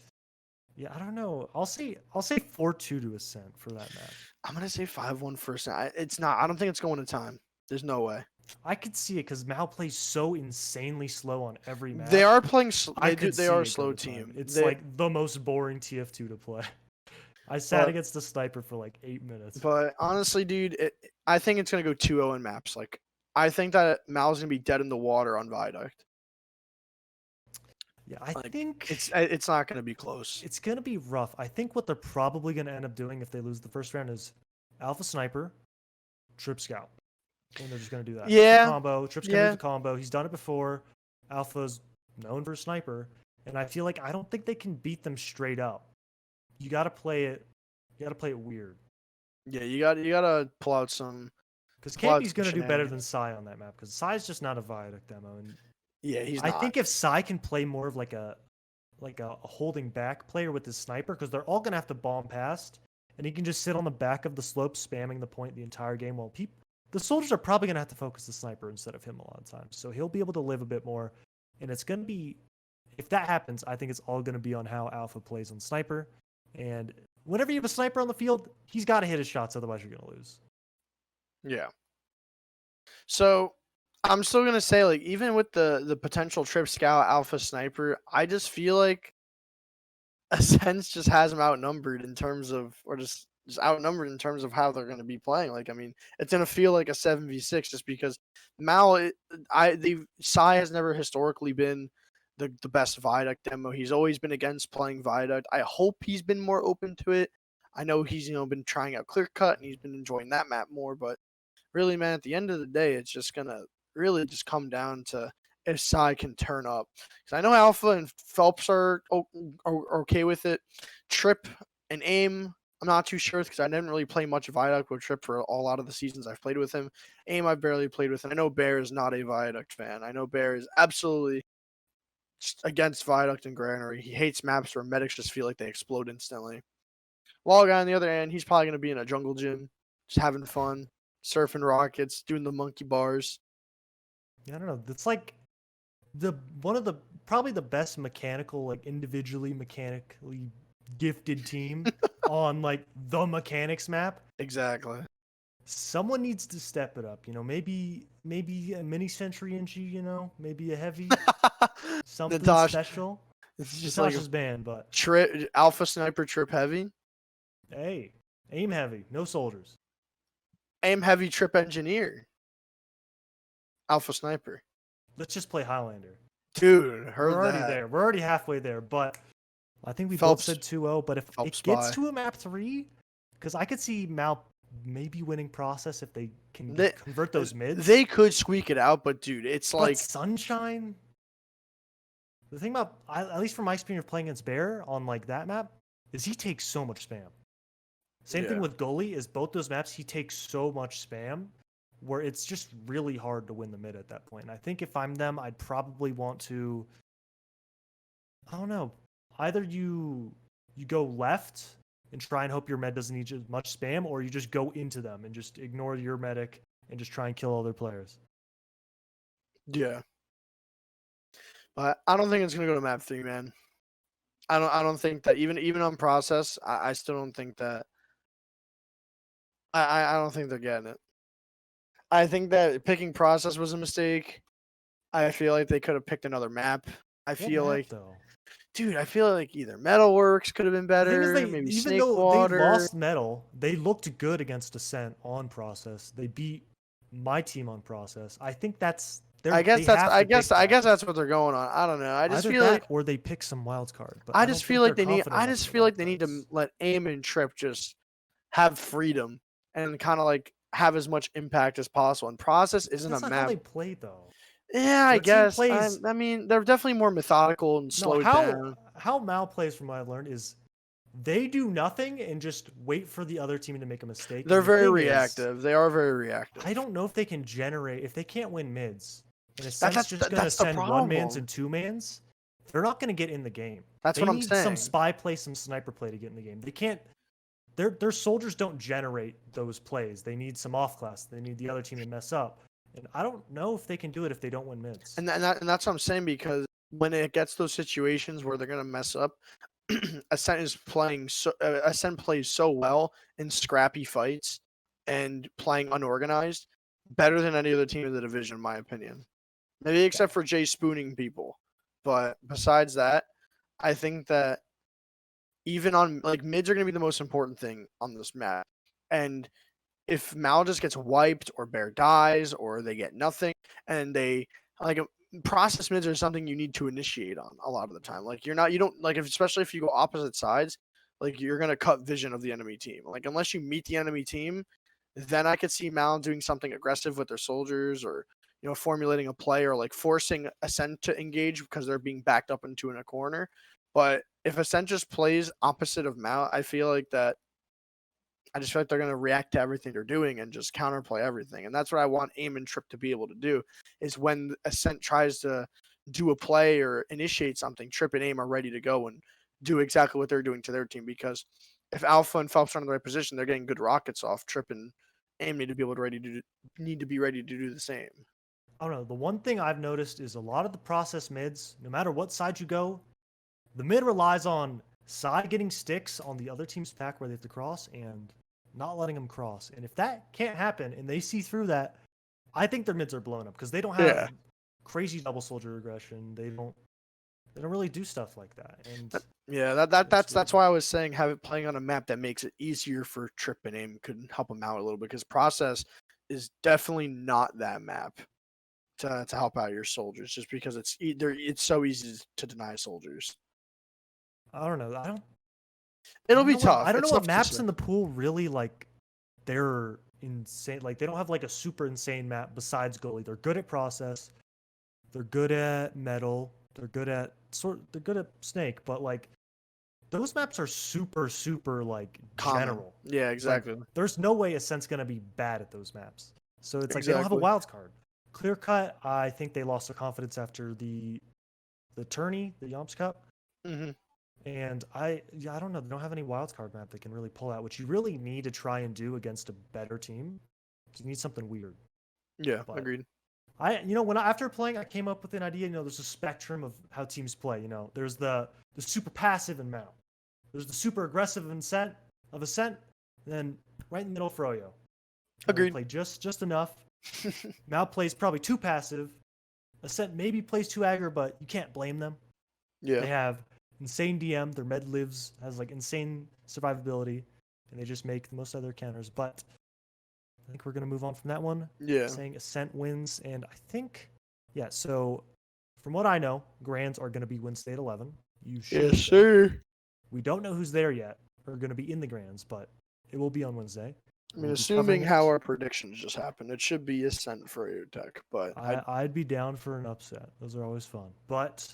yeah, I don't know. I'll say 4-2 to Ascent for that match. I'm gonna say 5-1 for Ascent. It's not. I don't think it's going to time. There's no way. I could see it because Mal plays so insanely slow on every match. They are playing. They are a it slow go to time. team. It's like the most boring TF2 to play. I sat against the sniper for like 8 minutes. But honestly, dude, I think it's gonna go 2-0 in maps. Like, I think that Mal's gonna be dead in the water on Viaduct. Yeah, I think it's not gonna be close. It's gonna be rough. I think what they're probably gonna end up doing if they lose the first round is Alpha Sniper, Trip Scout. And they're just gonna do that. Yeah. Combo. Trip's gonna do the combo. He's done it before. Alpha's known for sniper. And I feel like I don't think they can beat them straight up. You gotta play it. You gotta play it weird. Yeah, you gotta pull out some. Because Campy's gonna do better than Psy on that map. Because Psy's just not a Viaduct demo. And yeah, he's. I think if Psy can play more of like a holding back player with his sniper, because they're all gonna have to bomb past, and he can just sit on the back of the slope spamming the point the entire game while the soldiers are probably going to have to focus the sniper instead of him a lot of times. So he'll be able to live a bit more. And it's going to be, if that happens, I think it's all going to be on how Alpha plays on sniper. And whenever you have a sniper on the field, he's got to hit his shots. Otherwise, you're going to lose. Yeah. So I'm still going to say, like, even with the potential Trip Scout Alpha Sniper, I just feel like Ascent just has him outnumbered in terms of, or just outnumbered in terms of how they're going to be playing. Like, I mean, it's going to feel like a 7v6 just because Mal, Psy has never historically been the best Viaduct demo. He's always been against playing Viaduct. I hope he's been more open to it. I know he's, been trying out Clear Cut and he's been enjoying that map more, but really, man, at the end of the day, it's just going to really just come down to if Psy can turn up. Because I know Alpha and Phelps are okay with it. Trip and Aim, I'm not too sure because I didn't really play much Viaduct with Trip for a lot of the seasons I've played with him. Aim, I've barely played with him. I know Bear is not a Viaduct fan. I know Bear is absolutely just against Viaduct and Granary. He hates maps where medics just feel like they explode instantly. Log on the other hand, he's probably going to be in a jungle gym, just having fun, surfing rockets, doing the monkey bars. Yeah, I don't know. It's like probably the best mechanical, like individually mechanically gifted team on like the mechanics map. Exactly. Someone needs to step it up. Maybe a mini sentry NG. Maybe a heavy something special. It's just Natasha's like banned, but Trip Alpha Sniper Trip heavy. Hey, Aim heavy, no soldiers. Aim heavy Trip Engineer. Alpha Sniper. Let's just play Highlander. Dude, we're already there. We're already halfway there, but I think we both said 2-0, but if it gets to a map 3, because I could see Mal maybe winning process if they can convert those mids. They could squeak it out, but dude, it's like Sunshine. The thing about, at least from my experience of playing against Bear on like that map, is he takes so much spam. Same thing with Goalie, is both those maps, he takes so much spam where it's just really hard to win the mid at that point. And I think if I'm them, I'd probably want to, I don't know, either you go left and try and hope your med doesn't need as much spam, or you just go into them and just ignore your medic and just try and kill all their players. Yeah. But I don't think it's gonna go to map 3, man. I don't think that even on process, I still don't think that I don't think they're getting it. I think that picking process was a mistake. I feel like they could have picked another map. I feel like either Metalworks could have been better. Maybe even Snake though Water. They lost Metal, they looked good against Ascent on process. They beat my team on process. I think that's. I guess that's what they're going on. I don't know. I just either feel that, like, or they pick some wild card. But I just feel like they need. I just feel like they need to let Aim and Trip just have freedom and kind of like have as much impact as possible. And process isn't that's a not map. How they play though. Yeah, I guess. I mean, they're definitely more methodical and slowed down. How Mal plays, from what I've learned, is they do nothing and just wait for the other team to make a mistake. They're And the very thing reactive. They are very reactive. I don't know if they can generate, if they can't win mids, and Ascent's That's just going to that's the send one mans problem. and two mans, they're not going to get in the game. That's They what I'm need some saying. spy play, some sniper play to get in the game. They can't. Their soldiers don't generate those plays. They need some off class. They need the other team to mess up. And I don't know if they can do it if they don't win mids. And that's what I'm saying, because when it gets those situations where they're gonna mess up, Ascent is playing Ascent plays so well in scrappy fights and playing unorganized, better than any other team in the division, in my opinion. Maybe except for Jay spooning people, but besides that, I think that even on like mids are gonna be the most important thing on this map, and if Mal just gets wiped or Bear dies or they get nothing and they like process mids are something you need to initiate on a lot of the time. Like you don't like especially if you go opposite sides, like you're gonna cut vision of the enemy team. Like unless you meet the enemy team, then I could see Mal doing something aggressive with their soldiers or formulating a play or like forcing Ascent to engage because they're being backed up into in a corner. But if Ascent just plays opposite of Mal, I just feel like they're going to react to everything they're doing and just counterplay everything. And that's what I want Aim and Trip to be able to do, is when Ascent tries to do a play or initiate something, Trip and Aim are ready to go and do exactly what they're doing to their team. Because if Alpha and Phelps are in the right position, they're getting good rockets off. Trip and Aim need to be ready to do the same. I don't know. The one thing I've noticed is a lot of the process mids, no matter what side you go, the mid relies on side getting sticks on the other team's pack where they have to cross and not letting them cross. And if that can't happen and they see through that, I think their mids are blown up because they don't have crazy double soldier aggression. They don't really do stuff like that. And that's why I was saying have it playing on a map that makes it easier for Trip and Aim could help them out a little bit, because process is definitely not that map to help out your soldiers, just because it's so easy to deny soldiers. I don't know. It'll be tough. I don't know what maps in the pool really like. They're insane. Like they don't have like a super insane map besides goalie. They're good at process. They're good at metal. They're good at snake. But like those maps are super like general. Yeah, exactly. Like, there's no way Ascent's gonna be bad at those maps. So it's like they don't have a wild card. Clear cut. I think they lost their confidence after the tourney, the Yomps Cup. Mm-hmm. And I don't know. They don't have any wildcard map they can really pull out, which you really need to try and do against a better team. You need something weird. Yeah, agreed. After playing, I came up with an idea. There's a spectrum of how teams play. There's the super passive in Mal. There's the super aggressive Ascent, and then right in the middle, Froyo. Agreed. Play just enough. Mal plays probably too passive. Ascent maybe plays too aggro, but you can't blame them. Yeah. They have insane DM. Their med has like insane survivability, and they just make the most out of their counters. But I think we're gonna move on from that one. Yeah. Saying Ascent wins, and I think so from what I know, Grands are gonna be win state 11. Yes, sir. We don't know who's there yet. We're gonna be in the Grands, but it will be on Wednesday. I mean, assuming how our predictions just happened, it should be Ascent Froyotech. But I'd be down for an upset. Those are always fun. But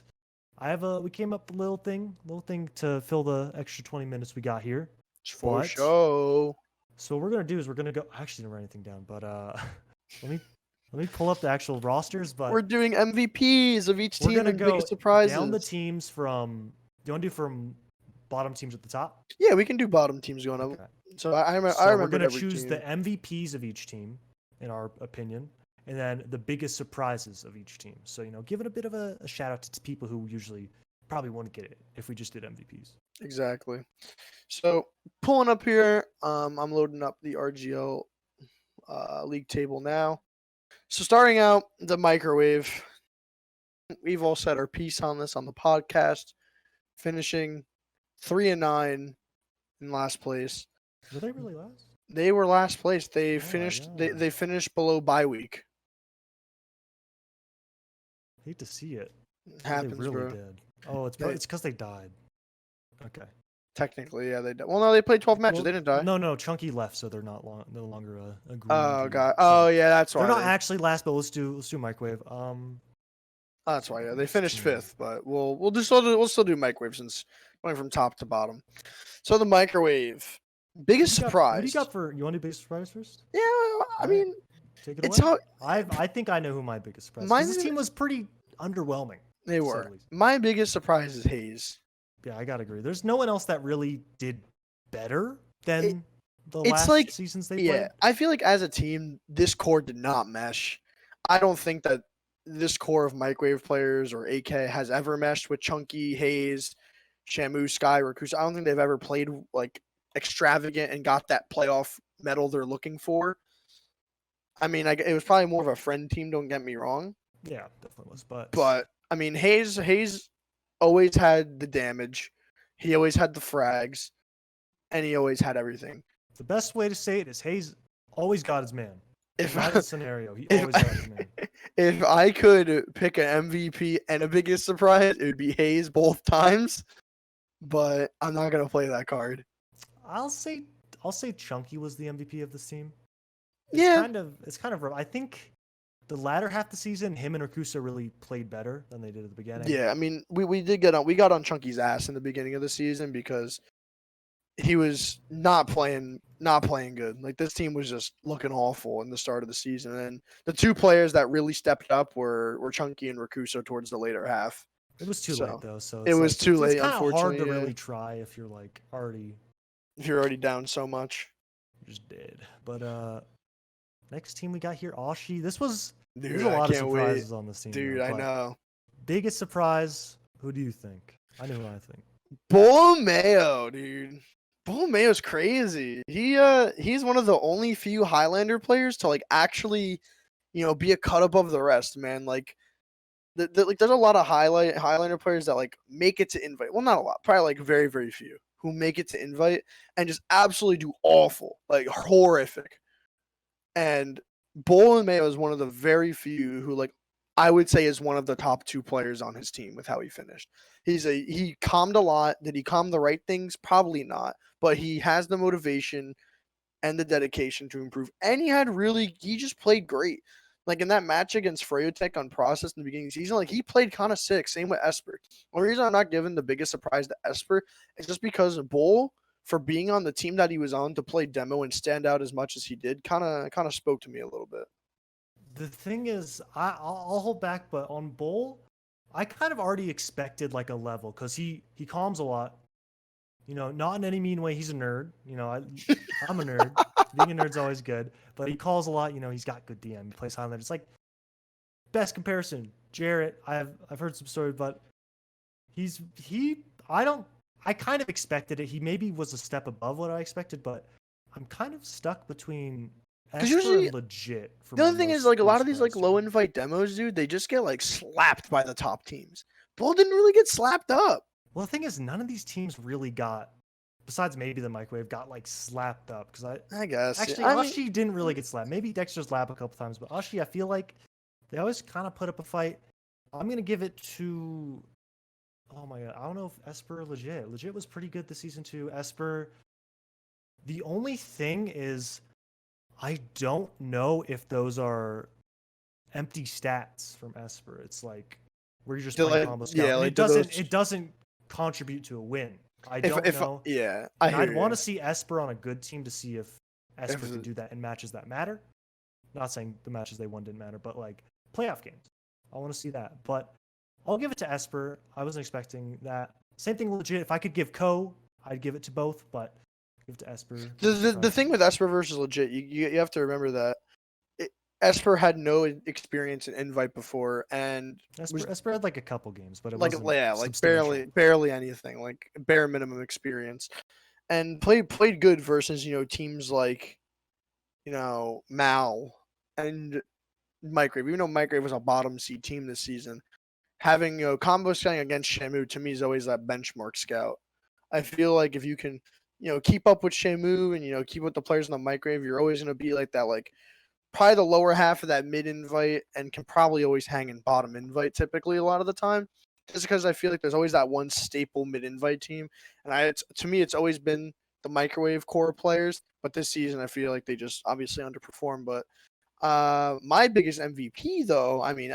we came up with a little thing to fill the extra 20 minutes we got here. For show. So what we're gonna do is we're gonna go. I actually didn't write anything down, but let me pull up the actual rosters. But we're doing MVPs of each team and biggest surprises. Down the teams from. Do you want to do from bottom teams at the top? Yeah, we can do bottom teams going up. Okay. So I remember. We're gonna choose the MVPs of each team, in our opinion, and then the biggest surprises of each team. So give it a bit of a shout out to people who usually probably wouldn't get it if we just did MVPs. Exactly. So pulling up here, I'm loading up the RGL league table now. So starting out the microwave, we've all said our piece on this on the podcast, finishing 3-9 in last place. Were they really last? They were last place. They finished. They finished below bye week. Hate to see it. Happens, they really bro. did. Oh, it's because they died. Okay. Technically, yeah, they died. Well, no, they played 12 matches. They didn't die. No, Chunky left, so they're no longer a green. Oh god. Oh yeah, that's why. They're not actually last, but let's do microwave. That's why, yeah, they finished 5th, but we'll still do microwave since going from top to bottom. So the microwave, biggest surprise. What do you got for you want to do biggest surprise first? Yeah, I mean, take it it's away. how I think I know who my biggest surprise. Because this team was pretty underwhelming. They were. My biggest surprise is Hayes. Yeah, I gotta agree. There's no one else that really did better than the last seasons they played. Yeah, I feel like as a team, this core did not mesh. I don't think that this core of microwave players or AK has ever meshed with Chunky, Hayes, Shamu, Sky, Rakusa. I don't think they've ever played like extravagant and got that playoff medal they're looking for. I mean, it was probably more of a friend team. Don't get me wrong. Yeah, definitely was. But I mean, Hayes always had the damage. He always had the frags, and he always had everything. The best way to say it is Hayes always got his man. If not a scenario, he always got his man. If I could pick an MVP and a biggest surprise, it would be Hayes both times. But I'm not gonna play that card. I'll say Chunky was the MVP of this team. It's kind of rough. I think the latter half of the season, him and Rakusa really played better than they did at the beginning. Yeah, I mean, we got on Chunky's ass in the beginning of the season because he was not playing good. Like, this team was just looking awful in the start of the season. And the two players that really stepped up were Chunky and Rakusa towards the later half. It was too late though, so it was too late. It's kind of hard to unfortunately, really try if you're like already down so much. You just did. But next team we got here, Ashi. There's Dude, a lot of surprises on this team. Dude, I know. Biggest surprise, who do you think? I know who I think. Mayo, dude. Mayo's crazy. He's one of the only few Highlander players to like actually, be a cut above the rest, man. Like, there's a lot of Highlander players that like make it to invite. Well, not a lot, probably like very, very few who make it to invite and just absolutely do awful, like horrific. And Mayo is one of the very few who, like, I would say is one of the top 2 players on his team with how he finished. He calmed a lot. Did he calm the right things? Probably not. But he has the motivation and the dedication to improve. And he just played great. Like in that match against Froyotech on Process in the beginning of the season, like he played kind of sick. Same with Esper. The reason I'm not giving the biggest surprise to Esper is just because Bull, for being on the team that he was on to play demo and stand out as much as he did, kind of spoke to me a little bit. The thing is, I'll hold back, but on Bull, I kind of already expected like a level because he calms a lot. Not in any mean way. He's a nerd. I'm a nerd. Being a nerd's always good, but he calls a lot. He's got good DM. He plays Highlander. It's like best comparison. Jarrett, I've heard some stories, but I kind of expected it. He maybe was a step above what I expected, but I'm kind of stuck between Esper and legit. The other thing is, like, a lot of these like low invite demos, dude, they just get like slapped by the top teams. Bull didn't really get slapped up. Well, the thing is, none of these teams really got, besides maybe the microwave, got like slapped up. Because I guess actually Ashi didn't really get slapped. Maybe Dexter's lap a couple times, but Ashi, I feel like they always kind of put up a fight. I'm gonna give it to. Oh my god, I don't know if Esper legit. Legit was pretty good this season too. Esper. The only thing is, I don't know if those are empty stats from Esper. It's like where you're just playing combo scout. Yeah, like it doesn't contribute to a win. I don't know. Yeah, I'd want to see Esper on a good team to see if Esper can do that in matches that matter. Not saying the matches they won didn't matter, but like playoff games. I want to see that. But I'll give it to Esper. I wasn't expecting that. Same thing legit. If I could give I'd give it to both, but give it to Esper. The thing with Esper versus legit, you have to remember that Esper had no experience in invite before, and Esper had like a couple games, but it like wasn't barely anything, like bare minimum experience, and played good versus teams like Mal and Microwave. Even though Microwave was a bottom seed team this season, having combo scouting against Shamu to me is always that benchmark scout. I feel like if you can keep up with Shamu and keep with the players in the Microwave, you're always going to be like that, like probably the lower half of that mid invite, and can probably always hang in bottom invite typically a lot of the time, just because I feel like there's always that one staple mid invite team, and to me it's always been the Microwave core players, but this season I feel like they just obviously underperformed. But my biggest MVP though, I mean,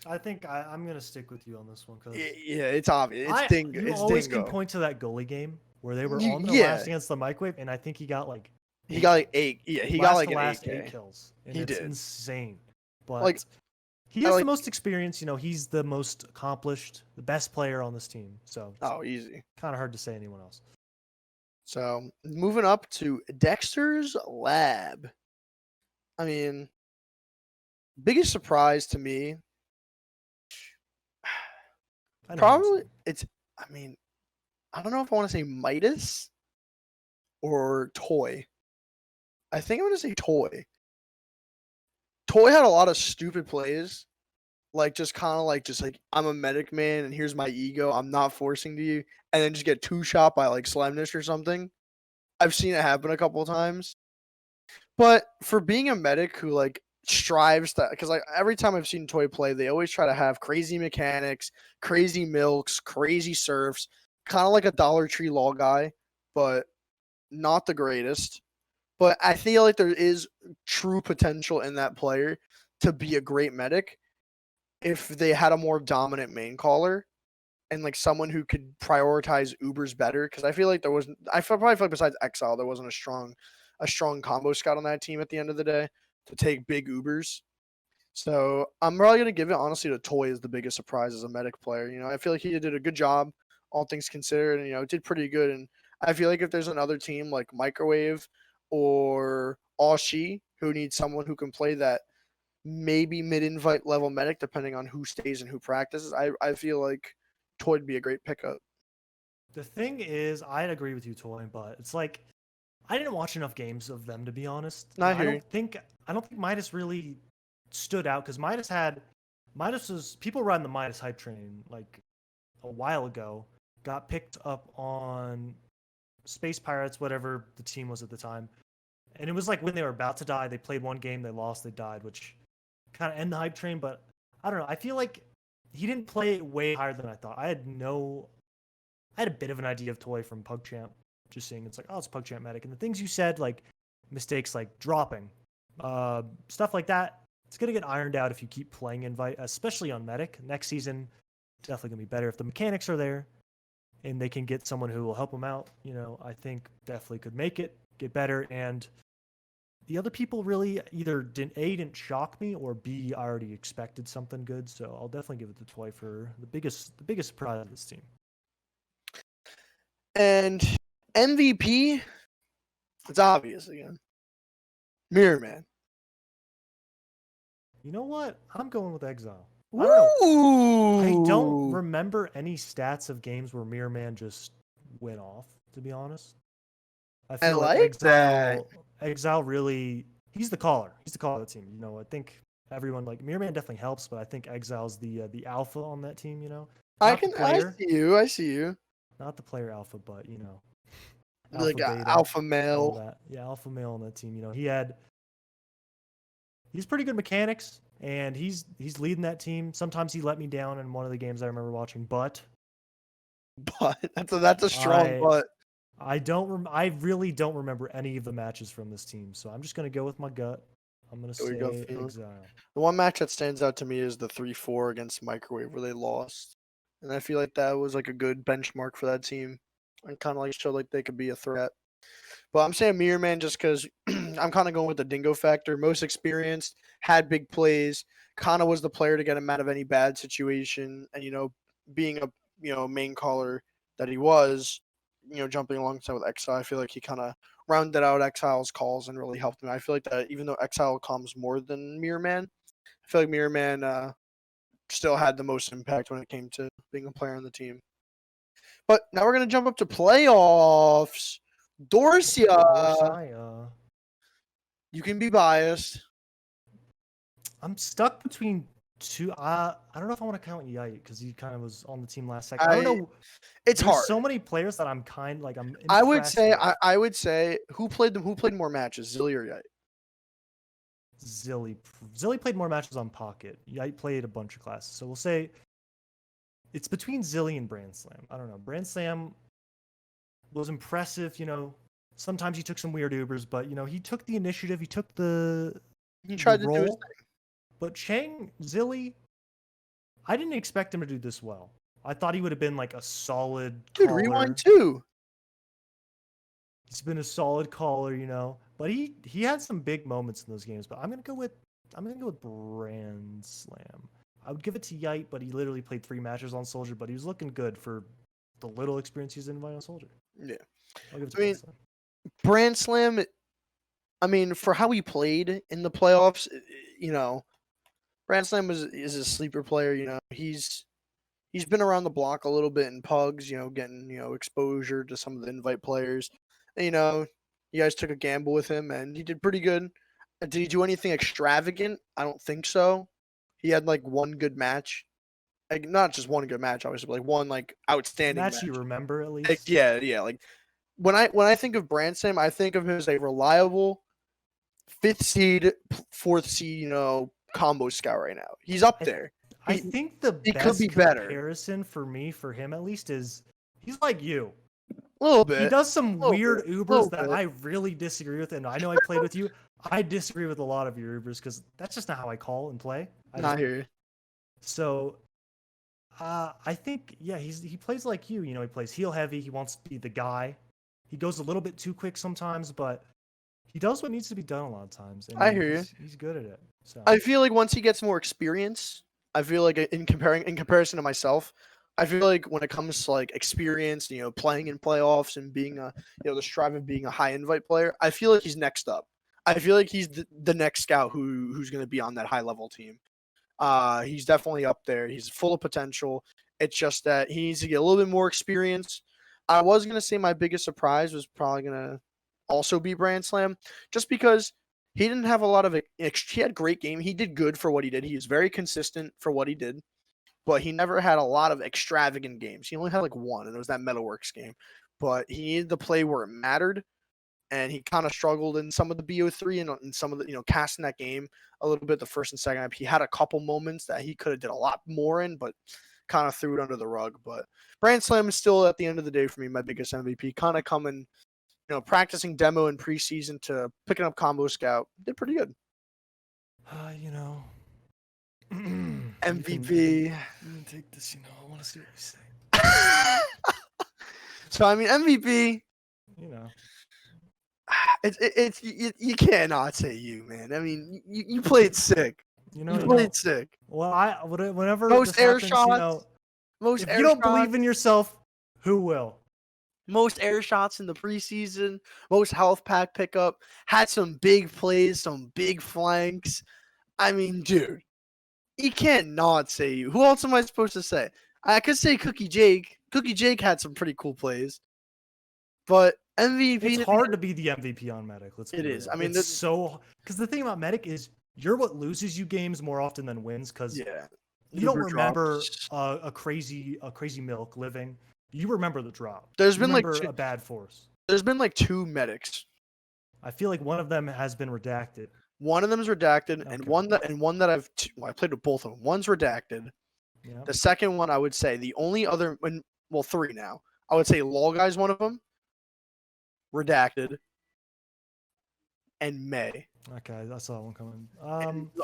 I think I'm gonna stick with you on this one because Yeah, it's obvious. It's Dingo. you It's always can Dingo. point to that goalie game where they were on their Yeah, last against the microwave, and I think he got like he got like kills. 8. Yeah, he got Last like to an last 8K. 8 kills, and He it's did. insane. Like But he has the most experience. He's the most accomplished, the best player on this team. So easy. kind of hard to say anyone else. So moving up to Dexter's Lab. I mean, biggest surprise to me, probably it's. I mean, I don't know if I want to say Midas or Toy. I think I'm gonna say Toy. Toy had a lot of stupid plays, like just kind of like I'm a medic man and here's my ego. I'm not forcing to you, and then just get two shot by like Slemnish or something. I've seen it happen a couple of times. But for being a medic who like strives to, because like every time I've seen Toy play, they always try to have crazy mechanics, crazy milks, crazy surfs, kind of like a Dollar Tree law guy, but not the greatest. But I feel like there is true potential in that player to be a great medic if they had a more dominant main caller and like someone who could prioritize Ubers better. Because I feel like probably feel like besides Exile, there wasn't a strong combo scout on that team at the end of the day to take big Ubers. So I'm probably gonna give it honestly to Toy as the biggest surprise as a medic player. I feel like he did a good job, all things considered, and did pretty good. And I feel like if there's another team like Microwave or Ashi who needs someone who can play that maybe mid-invite level medic, depending on who stays and who practices, I feel like Toy'd be a great pickup. The thing is, I'd agree with you, Toy, but it's like I didn't watch enough games of them to be honest. I don't think Midas really stood out because Midas was people riding the Midas hype train like a while ago. Got picked up on Space Pirates, whatever the team was at the time, and it was like when they were about to die. They played one game, they lost, they died, which kind of end the hype train. But I don't know. I feel like he didn't play way higher than I thought. I had a bit of an idea of Toy from PugChamp, just seeing it's like, oh, it's PugChamp medic. And the things you said, like mistakes like dropping, stuff like that, it's going to get ironed out if you keep playing Invite, especially on medic. Next season, definitely going to be better if the mechanics are there and they can get someone who will help them out. I think definitely could make it, get better. And the other people really either didn't shock me, or B, I already expected something good. So I'll definitely give it to Toy for the biggest surprise of this team. And MVP, it's obvious again. Mirror Man. You know what? I'm going with Exile. I don't remember any stats of games where Mirror Man just went off, to be honest. I feel like Exile really, he's the caller. He's the caller of the team. I think everyone, like, Mirror Man definitely helps, but I think Exile's the alpha on that team, I see you. Not the player alpha, but, Like beta, alpha male. All that. Yeah, alpha male on that team. He's pretty good mechanics, and he's leading that team. Sometimes he let me down in one of the games I remember watching, but that's a strong but. I really don't remember any of the matches from this team, so I'm just gonna go with my gut. I'm gonna say Exile. The one match that stands out to me is the 3-4 against Microwave where they lost, and I feel like that was like a good benchmark for that team, and kind of like showed like they could be a threat. But I'm saying Mirror Man just because I'm kind of going with the Dingo factor. Most experienced, had big plays, kind of was the player to get him out of any bad situation, and being a main caller that he was, jumping alongside with Exile, I feel like he kind of rounded out Exile's calls and really helped him. I feel like that even though Exile comes more than Mirror Man, I feel like Mirror Man still had the most impact when it came to being a player on the team. But now we're gonna jump up to playoffs. Dorsia. You can be biased. I'm stuck between two. I don't know if I want to count Yite because he kind of was on the team last second. I don't know. It's hard. So many players that I'm kind like I'm. I would say who played more matches, Zilly or Yite? Zilly played more matches on Pocket. Yite played a bunch of classes. So we'll say it's between Zilly and Brand Slam. I don't know. Brand Slam was impressive. Sometimes he took some weird Ubers, but he took the initiative. He took the tried to do his thing. But Zilly, I didn't expect him to do this well. I thought he would have been like a solid Dude, caller. rewind 2. He's been a solid caller, but he had some big moments in those games. But I'm gonna go with Brand Slam. I would give it to Yite, but he literally played 3 matches on Soldier, but he was looking good for the little experience he's invited on Soldier. Yeah. I'll give it to Brand Slam, for how he played in the playoffs, Brand Slam is a sleeper player. He's been around the block a little bit in pugs, getting exposure to some of the invite players. You guys took a gamble with him, and he did pretty good. Did he do anything extravagant? I don't think so. He had like one good match, like not just one good match, obviously, but like one like outstanding match. You remember at least. Like, yeah. Like when I think of Brand Slam, I think of him as a reliable 5th seed, 4th seed, combo scout right now. He's up there. I think the best comparison for him at least is he's like you. A little bit. He does some weird Ubers that I really disagree with, and I know I played with you. I disagree with a lot of your Ubers because that's just not how I call and play. I hear you. So, I think he plays like you. He plays heel heavy. He wants to be the guy. He goes a little bit too quick sometimes, but he does what needs to be done a lot of times. And I hear you. He's good at it. So I feel like once he gets more experience, I feel like in comparison to myself, I feel like when it comes to like experience, playing in playoffs and being the strive of being a high invite player, I feel like he's next up. I feel like he's the next scout who's going to be on that high level team. He's definitely up there. He's full of potential. It's just that he needs to get a little bit more experience. I was going to say my biggest surprise was probably going to also be Brand Slam, just because he didn't have a lot of he had a great game. He did good for what he did. He was very consistent for what he did, but he never had a lot of extravagant games. He only had like one, and it was that Metalworks game. But he needed to play where it mattered, and he kind of struggled in some of the BO3 and in some of the, casting that game a little bit the first and second half. He had a couple moments that he could have did a lot more in, but kind of threw it under the rug. But Brand Slam is still, at the end of the day, for me, my biggest MVP. Kind of coming, practicing demo in preseason to picking up Combo Scout. Did pretty good. MVP. You can take this, I want to see what you say. So, MVP. It's you cannot say you, man. You played sick. You played sick. Well, whenever most air happens, shots, if you don't believe in yourself, who will? Most air shots in the preseason, most health pack pickup, had some big plays, some big flanks. Dude, you cannot say you. Who else am I supposed to say? I could say Cookie Jake. Cookie Jake had some pretty cool plays, but MVP. It's hard to be the MVP on Medic. It is. It's so because the thing about Medic is you're what loses you games more often than wins because you don't remember a crazy milk living. You remember the drop. There's been like a bad force. There's been like 2 medics. I feel like one of them has been redacted. One of them is redacted, okay. and one that I played with both of them. One's redacted. Yeah. The second one, I would say the only other 3 now. I would say Law Guy's one of them. Redacted. And May. Okay, I saw that one coming.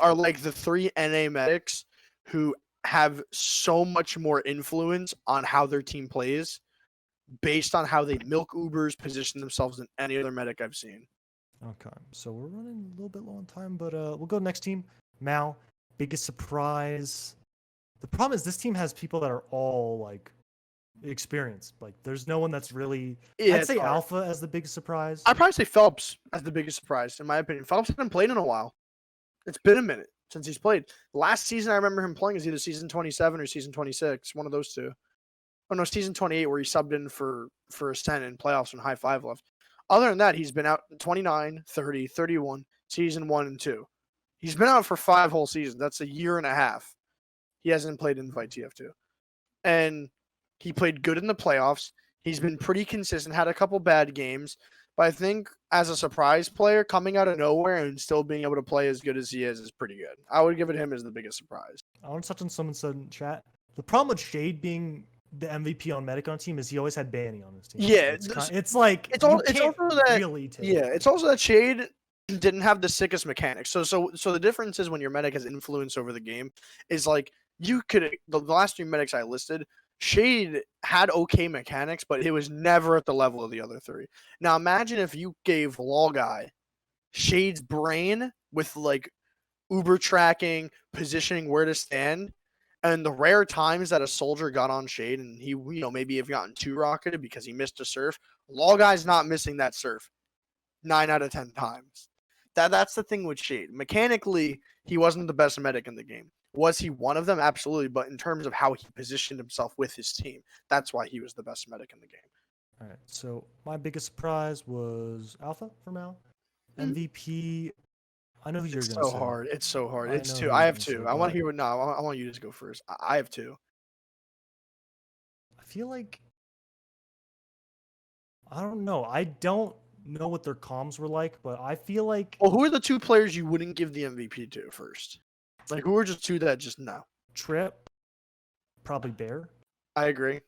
Are like the 3 NA medics who have so much more influence on how their team plays based on how they milk Ubers, position themselves than any other medic I've seen. Okay, so we're running a little bit low on time, but we'll go next team. Mal, biggest surprise. The problem is this team has people that are all like experienced. Like there's no one that's really. Yeah, I'd say hard. Alpha as the biggest surprise. I'd probably say Phelps as the biggest surprise, in my opinion. Phelps hasn't played in a while. It's been a minute since he's played. Last season I remember him playing is either season 27 or season 26, one of those two. Oh no, season 28 where he subbed in for Ascent in playoffs when High 5 left. Other than that, he's been out 29, 30, 31, season 1 and 2. He's been out for 5 whole seasons. That's a year and a half. He hasn't played in Invite TF2. And he played good in the playoffs. He's been pretty consistent, had a couple bad games. But I think as a surprise player, coming out of nowhere and still being able to play as good as he is pretty good. I would give it him as the biggest surprise. I want to touch on someone said in chat. The problem with Shade being the MVP on Medic on team is he always had Banny on his team. Yeah. It's also that really it's also that Shade didn't have the sickest mechanics. So the difference is when your medic has influence over the game is like the last 3 medics I listed, Shade had okay mechanics, but it was never at the level of the other 3. Now imagine if you gave Law Guy Shade's brain with like Uber tracking, positioning where to stand, and the rare times that a soldier got on Shade and he, maybe have gotten 2-rocketed because he missed a surf. Law Guy's not missing that surf 9 out of 10 times. That's the thing with Shade. Mechanically, he wasn't the best medic in the game. Was he one of them? Absolutely. But in terms of how he positioned himself with his team, that's why he was the best medic in the game. All right. So my biggest surprise was Alpha for Mal. MVP. I know who you're going to say. It's so hard. I It's know 2. who I you're have gonna 2. say, I want but to hear what. No, I want you to go first. I have 2. I feel like I don't know. I don't know what their comms were like, but I feel like Well, who are the 2 players you wouldn't give the MVP to first? Like, who are just 2 that just no? Trip, probably Bear. I agree.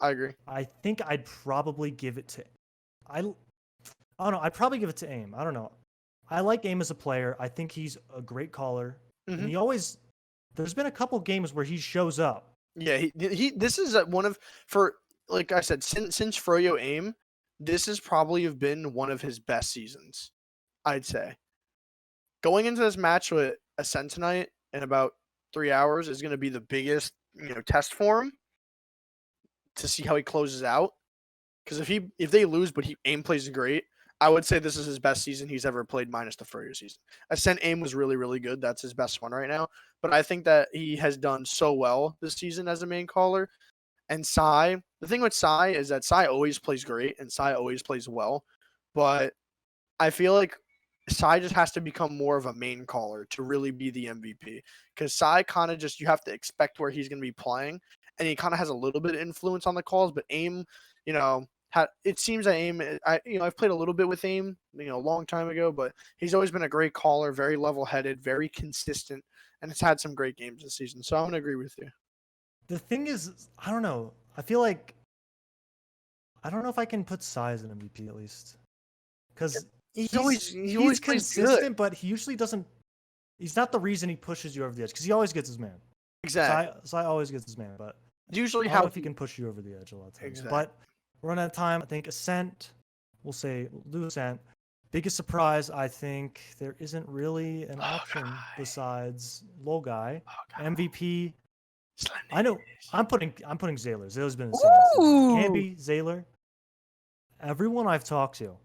I think I'd probably give it to I don't know. I'd probably give it to Aim. I don't know. I like Aim as a player. I think he's a great caller, and he always. There's been a couple games where he shows up. Yeah, he. This is one of for like I said since Froyo Aim, this has probably have been one of his best seasons. I'd say. Going into this match with Ascent tonight in about 3 hours is going to be the biggest test for him to see how he closes out. Because if they lose, but Aim plays great, I would say this is his best season he's ever played minus the Froyo season. Ascent Aim was really, really good. That's his best one right now. But I think that he has done so well this season as a main caller. And Sai, the thing with Sai is that Sai always plays great and Sai always plays well. But I feel like Sai just has to become more of a main caller to really be the MVP. Because Sai kind of just, you have to expect where he's going to be playing. And he kind of has a little bit of influence on the calls. But Aim, it seems that Aim, I've played a little bit with Aim, a long time ago, but he's always been a great caller, very level-headed, very consistent, and has had some great games this season. So I'm going to agree with you. The thing is, I don't know. I feel like I don't know if I can put Sai as an MVP at least, because he's always consistent, but he usually doesn't. He's not the reason he pushes you over the edge because he always gets his man. Exactly. Sai always gets his man, but usually I don't know if he can push you over the edge a lot of times. Exactly. But we're running out of time. I think Ascent. We'll do Ascent. Biggest surprise, I think there isn't really an option besides Low Guy. MVP. I know. I'm putting Zayler. Zayler's been insane. Canby, Zayler. Everyone I've talked to,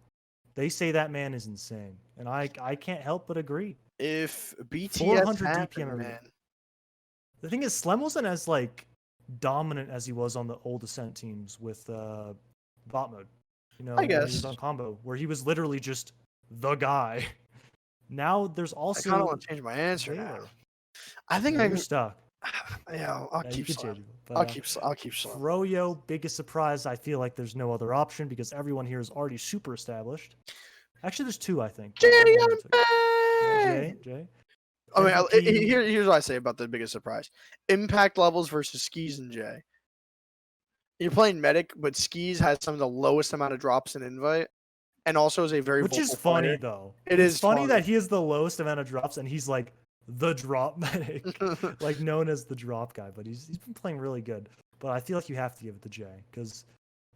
they say that man is insane, and I can't help but agree. If BTS 400 happened, DPM, man. The thing is, Slem wasn't as like dominant as he was on the old Ascent teams with bot mode. I guess. When he was on combo, where he was literally just the guy. Now there's also. I kind of want to change my answer now. I think you're stuck. Yeah, I'll keep Slem. I'll keep Slem. Froyo, biggest surprise. I feel like there's no other option because everyone here is already super established. Actually, there's 2, I think. Jay. I mean, here's what I say about the biggest surprise: impact levels versus Skis and Jay. You're playing medic, but Skis has some of the lowest amount of drops in invite, and also is a very which is funny player. though. It's funny that he has the lowest amount of drops, and he's like the drop medic, like known as the drop guy. But he's been playing really good. But I feel like you have to give it to Jay because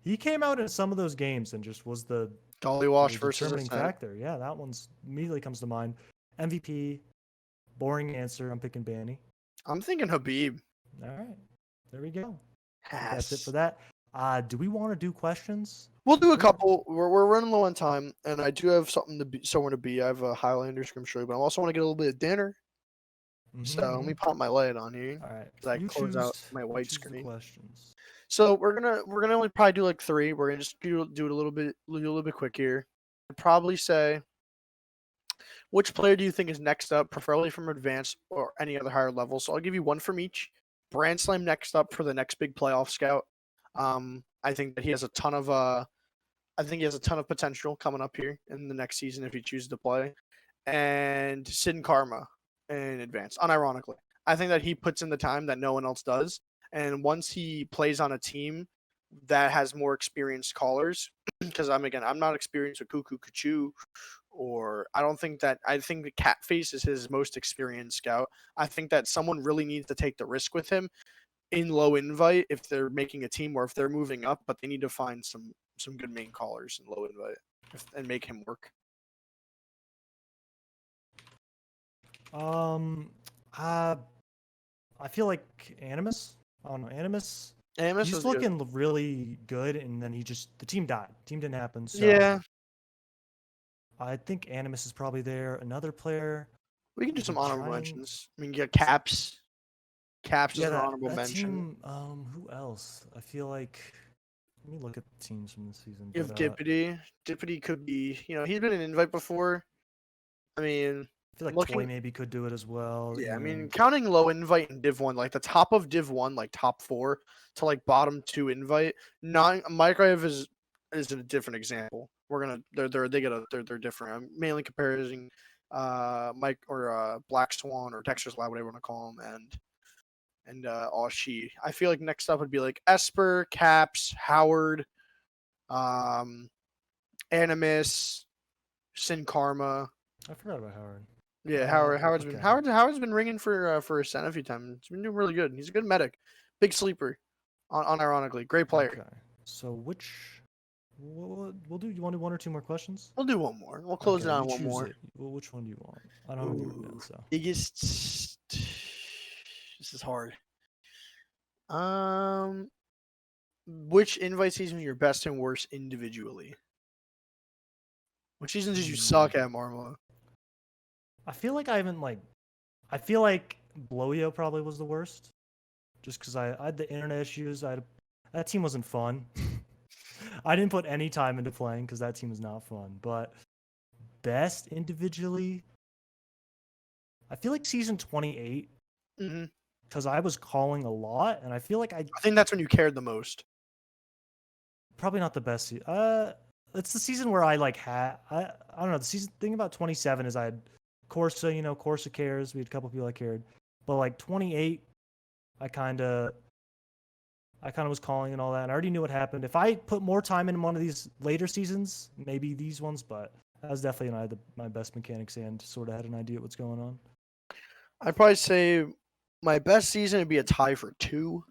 he came out in some of those games and just was the Dolly Wash versus determining factor. Yeah, that one's immediately comes to mind. MVP. Boring answer. I'm picking Banny. I'm thinking Habib. All right. There we go. That's it for that. Do we want to do questions? We'll do a couple. We're running low on time, and I do have somewhere to be. I have a Highlander scrim show, but I also want to get a little bit of dinner. So let me pop my light on here. All right. I close out my white screen. Questions. So we're gonna only probably do like 3. We're gonna just do it a little bit quick here. I'd probably say, which player do you think is next up, preferably from advanced or any other higher level? So I'll give you one from each. Brand Slam next up for the next big playoff scout. I think that he has a ton of potential coming up here in the next season if he chooses to play. And Sid and Karma in advance, unironically. I think that he puts in the time that no one else does. And once he plays on a team that has more experienced callers, because I'm not experienced with Cuckoo Kachu or I don't think that I think the Catface is his most experienced scout. I think that someone really needs to take the risk with him in low invite if they're making a team or if they're moving up, but they need to find some good main callers in low invite and make him work. I feel like Animus. I don't know. Animus. Amos He's was good. looking really good, and then the team died. Team didn't happen. So Yeah, I think Animus is probably there. Another player. we can do some honorable trying- mentions. I mean, you got Caps. Caps is Yeah, an honorable that mention. team. Who else? I feel like. Let me look at the teams from this season. You have but, Dippity. Dippity could be, he's been an invite before. I mean, I feel like looking, Toy maybe could do it as well. yeah, I mean, and- counting low invite and Div 1, like the top of Div 1, like top 4 to like bottom 2 invite, Microwave is a different example. They're different. I'm mainly comparing Mike or Black Swan or Dexter's Lab, whatever you want to call them, and Oshi. I feel like next up would be like Esper, Caps, Howard, Animus, Sin Karma. I forgot about Howard. Yeah, okay. Howard's been ringing for Ascent a few times. He's been doing really good. He's a good medic, big sleeper, unironically, great player. Okay. So we'll do? You want to do one or two more questions? We'll do one more. We'll close it Okay, on you one choose more. it. Well, which one do you want? I don't have it written down, so. Biggest. This is hard. Which invite season was your best and worst individually? Which seasons did you suck at, Marmaloo? I feel like I haven't I feel like Blowio probably was the worst, just because I had the internet issues. That team wasn't fun. I didn't put any time into playing because that team was not fun. But best individually, I feel like season 28, because I was calling a lot, and I feel like I think that's when you cared the most. Probably not the best season. It's the season where I had I don't know. The season thing about 27 is I had Corsa. Corsa cares. We had a couple people I cared, but like 28, I kind of was calling and all that, and I already knew what happened. If I put more time in one of these later seasons, maybe these ones, but that was definitely when I had my best mechanics and sort of had an idea what's going on. I'd probably say my best season would be a tie for 2.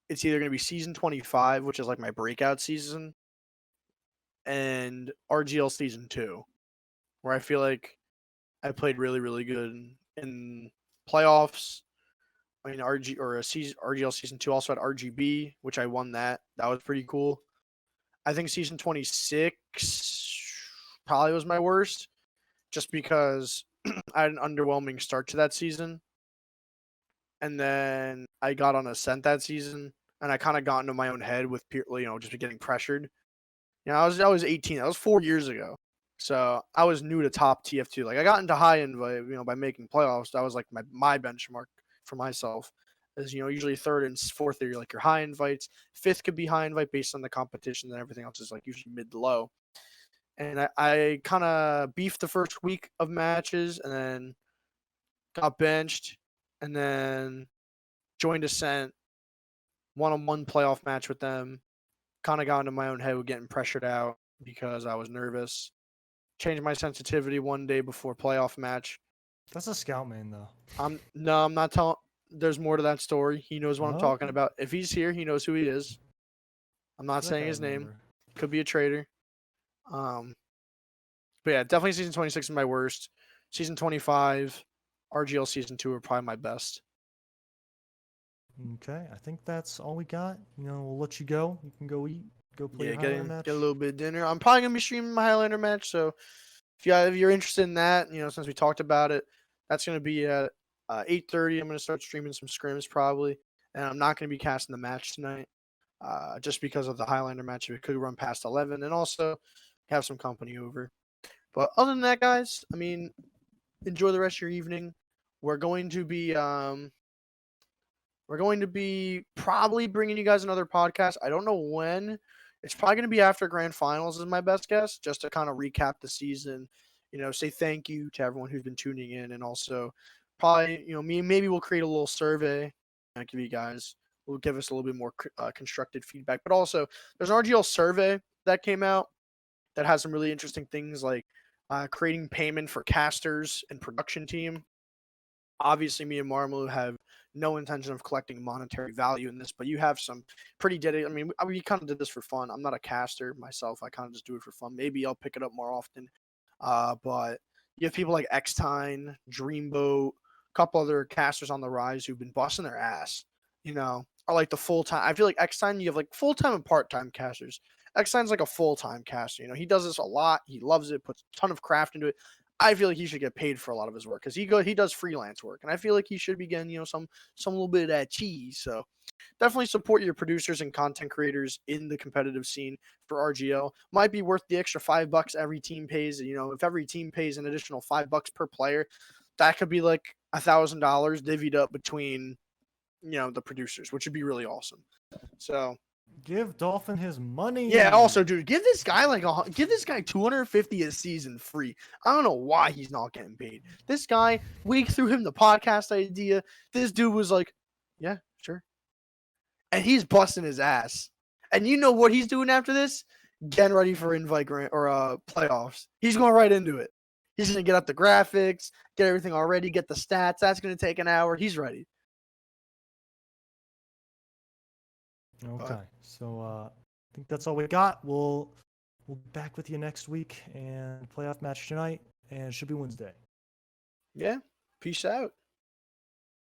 It's either going to be season 25, which is like my breakout season, and RGL season 2, where I feel like I played really, really good in playoffs. I mean, RGL season 2 also had RGB, which I won that. That was pretty cool. I think season 26 probably was my worst, just because I had an underwhelming start to that season. And then I got on Ascent that season, and I kind of got into my own head with just getting pressured. I was 18. That was 4 years ago, so I was new to top TF2. Like I got into high invite, by making playoffs. That was like my benchmark for myself. Is usually third and fourth are your high invites. Fifth could be high invite based on the competition, and everything else is like usually mid to low. And I kind of beefed the first week of matches, and then got benched, and then joined Ascent, won a 1 playoff match with them, kind of got into my own head with getting pressured out because I was nervous. Changed my sensitivity one day before playoff match. That's a scout main, though. I'm not telling. There's more to that story. He knows what I'm talking about. If he's here, he knows who he is. I'm not saying his name. Could be a traitor. But yeah, definitely season 26 is my worst. Season 25, RGL season 2 are probably my best. Okay, I think that's all we got. We'll let you go. You can go eat, go play a Highlander match. Get a little bit of dinner. I'm probably gonna be streaming my Highlander match, so if you're interested in that, since we talked about it, that's gonna be at 8:30. I'm gonna start streaming some scrims probably, and I'm not gonna be casting the match tonight, just because of the Highlander match. It could run past 11, and also have some company over. But other than that, guys, I mean, enjoy the rest of your evening. We're going to be probably bringing you guys another podcast. I don't know when. It's probably going to be after grand finals is my best guess, just to kind of recap the season, say thank you to everyone who's been tuning in, and also probably, maybe we'll create a little survey and give you guys, will give us a little bit more constructed feedback. But also, there's an RGL survey that came out that has some really interesting things like creating payment for casters and production team. Obviously, me and Marmaloo have no intention of collecting monetary value in this, but you have some pretty dedicated. I mean, we kind of did this for fun. I'm not a caster myself. I kind of just do it for fun. Maybe I'll pick it up more often. But you have people like Xtine, Dreamboat, a couple other casters on the rise who've been busting their ass. Are like the full time. I feel like Xtine, you have like full time and part time casters. Xtine's like a full time caster. He does this a lot. He loves it. Puts a ton of craft into it. I feel like he should get paid for a lot of his work because he does freelance work, and I feel like he should be getting some little bit of that cheese. So definitely support your producers and content creators in the competitive scene for RGL. Might be worth the extra $5 every team pays. If every team pays an additional $5 per player, that could be like $1,000 divvied up between the producers, which would be really awesome. So give Dolphin his money. Yeah, also, dude, give this guy 250 a season free. I don't know why he's not getting paid. This guy, we threw him the podcast idea. This dude was like, yeah, sure. And he's busting his ass. And you know what he's doing after this? Getting ready for invite grant or playoffs. He's going right into it. He's going to get up the graphics, get everything already, get the stats. That's going to take an hour. He's ready. Okay, so I think that's all we got. We'll be back with you next week and playoff match tonight, and it should be Wednesday. Yeah, peace out.